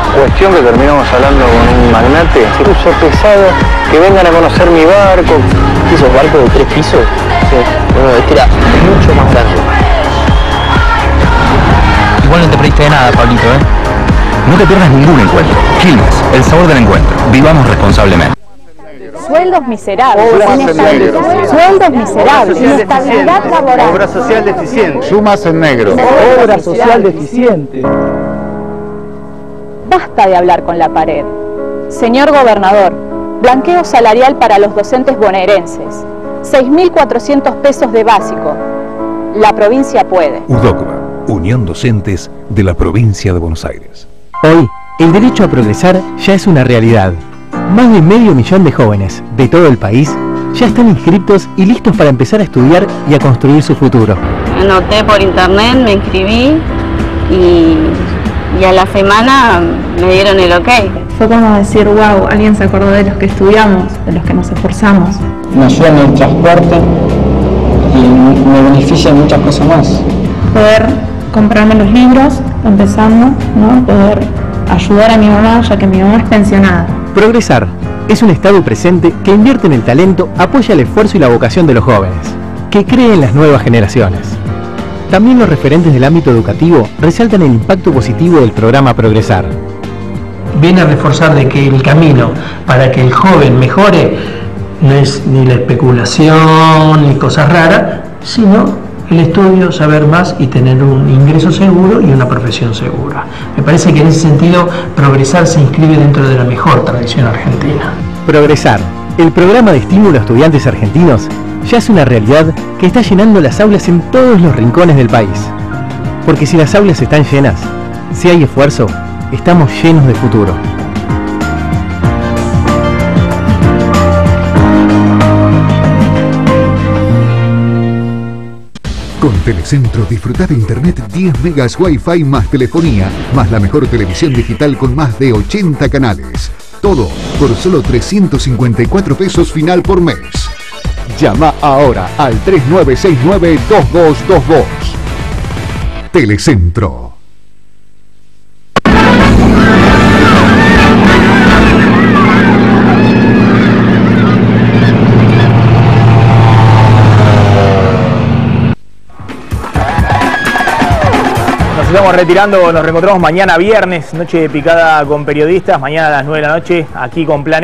Cuestión que terminamos hablando con un magnate, se puso pesado, que vengan a conocer mi barco. ¿Esos barcos de 3 pisos? Sí. Bueno, este era mucho más grande. Igual no te perdiste de nada, Pablito, ¿eh? No te pierdas ningún encuentro. Quilmes, el sabor del encuentro. Vivamos responsablemente. Sueldos miserables, sueldos miserables, inestabilidad laboral. Obra social deficiente. Sumas en negro. Obra social deficiente. Basta de hablar con la pared. Señor gobernador, blanqueo salarial para los docentes bonaerenses. 6.400 pesos de básico. La provincia puede. UDOCBA, Unión Docentes de la Provincia de Buenos Aires. Hoy, el derecho a progresar ya es una realidad. Más de 500.000 de jóvenes de todo el país ya están inscriptos y listos para empezar a estudiar y a construir su futuro. Anoté por internet, me inscribí y a la semana me dieron el ok. Fue como decir, wow, alguien se acordó de los que estudiamos, de los que nos esforzamos. Me ayuda en el transporte y me beneficia en muchas cosas más. Poder comprarme los libros, empezando, ¿no? Poder ayudar a mi mamá, ya que mi mamá es pensionada. Progresar es un Estado presente que invierte en el talento, apoya el esfuerzo y la vocación de los jóvenes, que cree en las nuevas generaciones. También los referentes del ámbito educativo resaltan el impacto positivo del programa Progresar. Viene a reforzar de que el camino para que el joven mejore no es ni la especulación ni cosas raras, sino el estudio, saber más y tener un ingreso seguro y una profesión segura. Me parece que en ese sentido Progresar se inscribe dentro de la mejor tradición argentina. Progresar, el programa de estímulo a estudiantes argentinos, ya es una realidad que está llenando las aulas en todos los rincones del país. Porque si las aulas están llenas, si hay esfuerzo, estamos llenos de futuro. Con Telecentro disfruta de internet 10 megas Wi-Fi más telefonía, más la mejor televisión digital con más de 80 canales. Todo por solo 354 pesos final por mes. Llama ahora al 3969-2222. Telecentro. Nos estamos retirando, nos reencontramos mañana viernes, noche de picada con periodistas, mañana a las 9 de la noche, aquí con Planeta.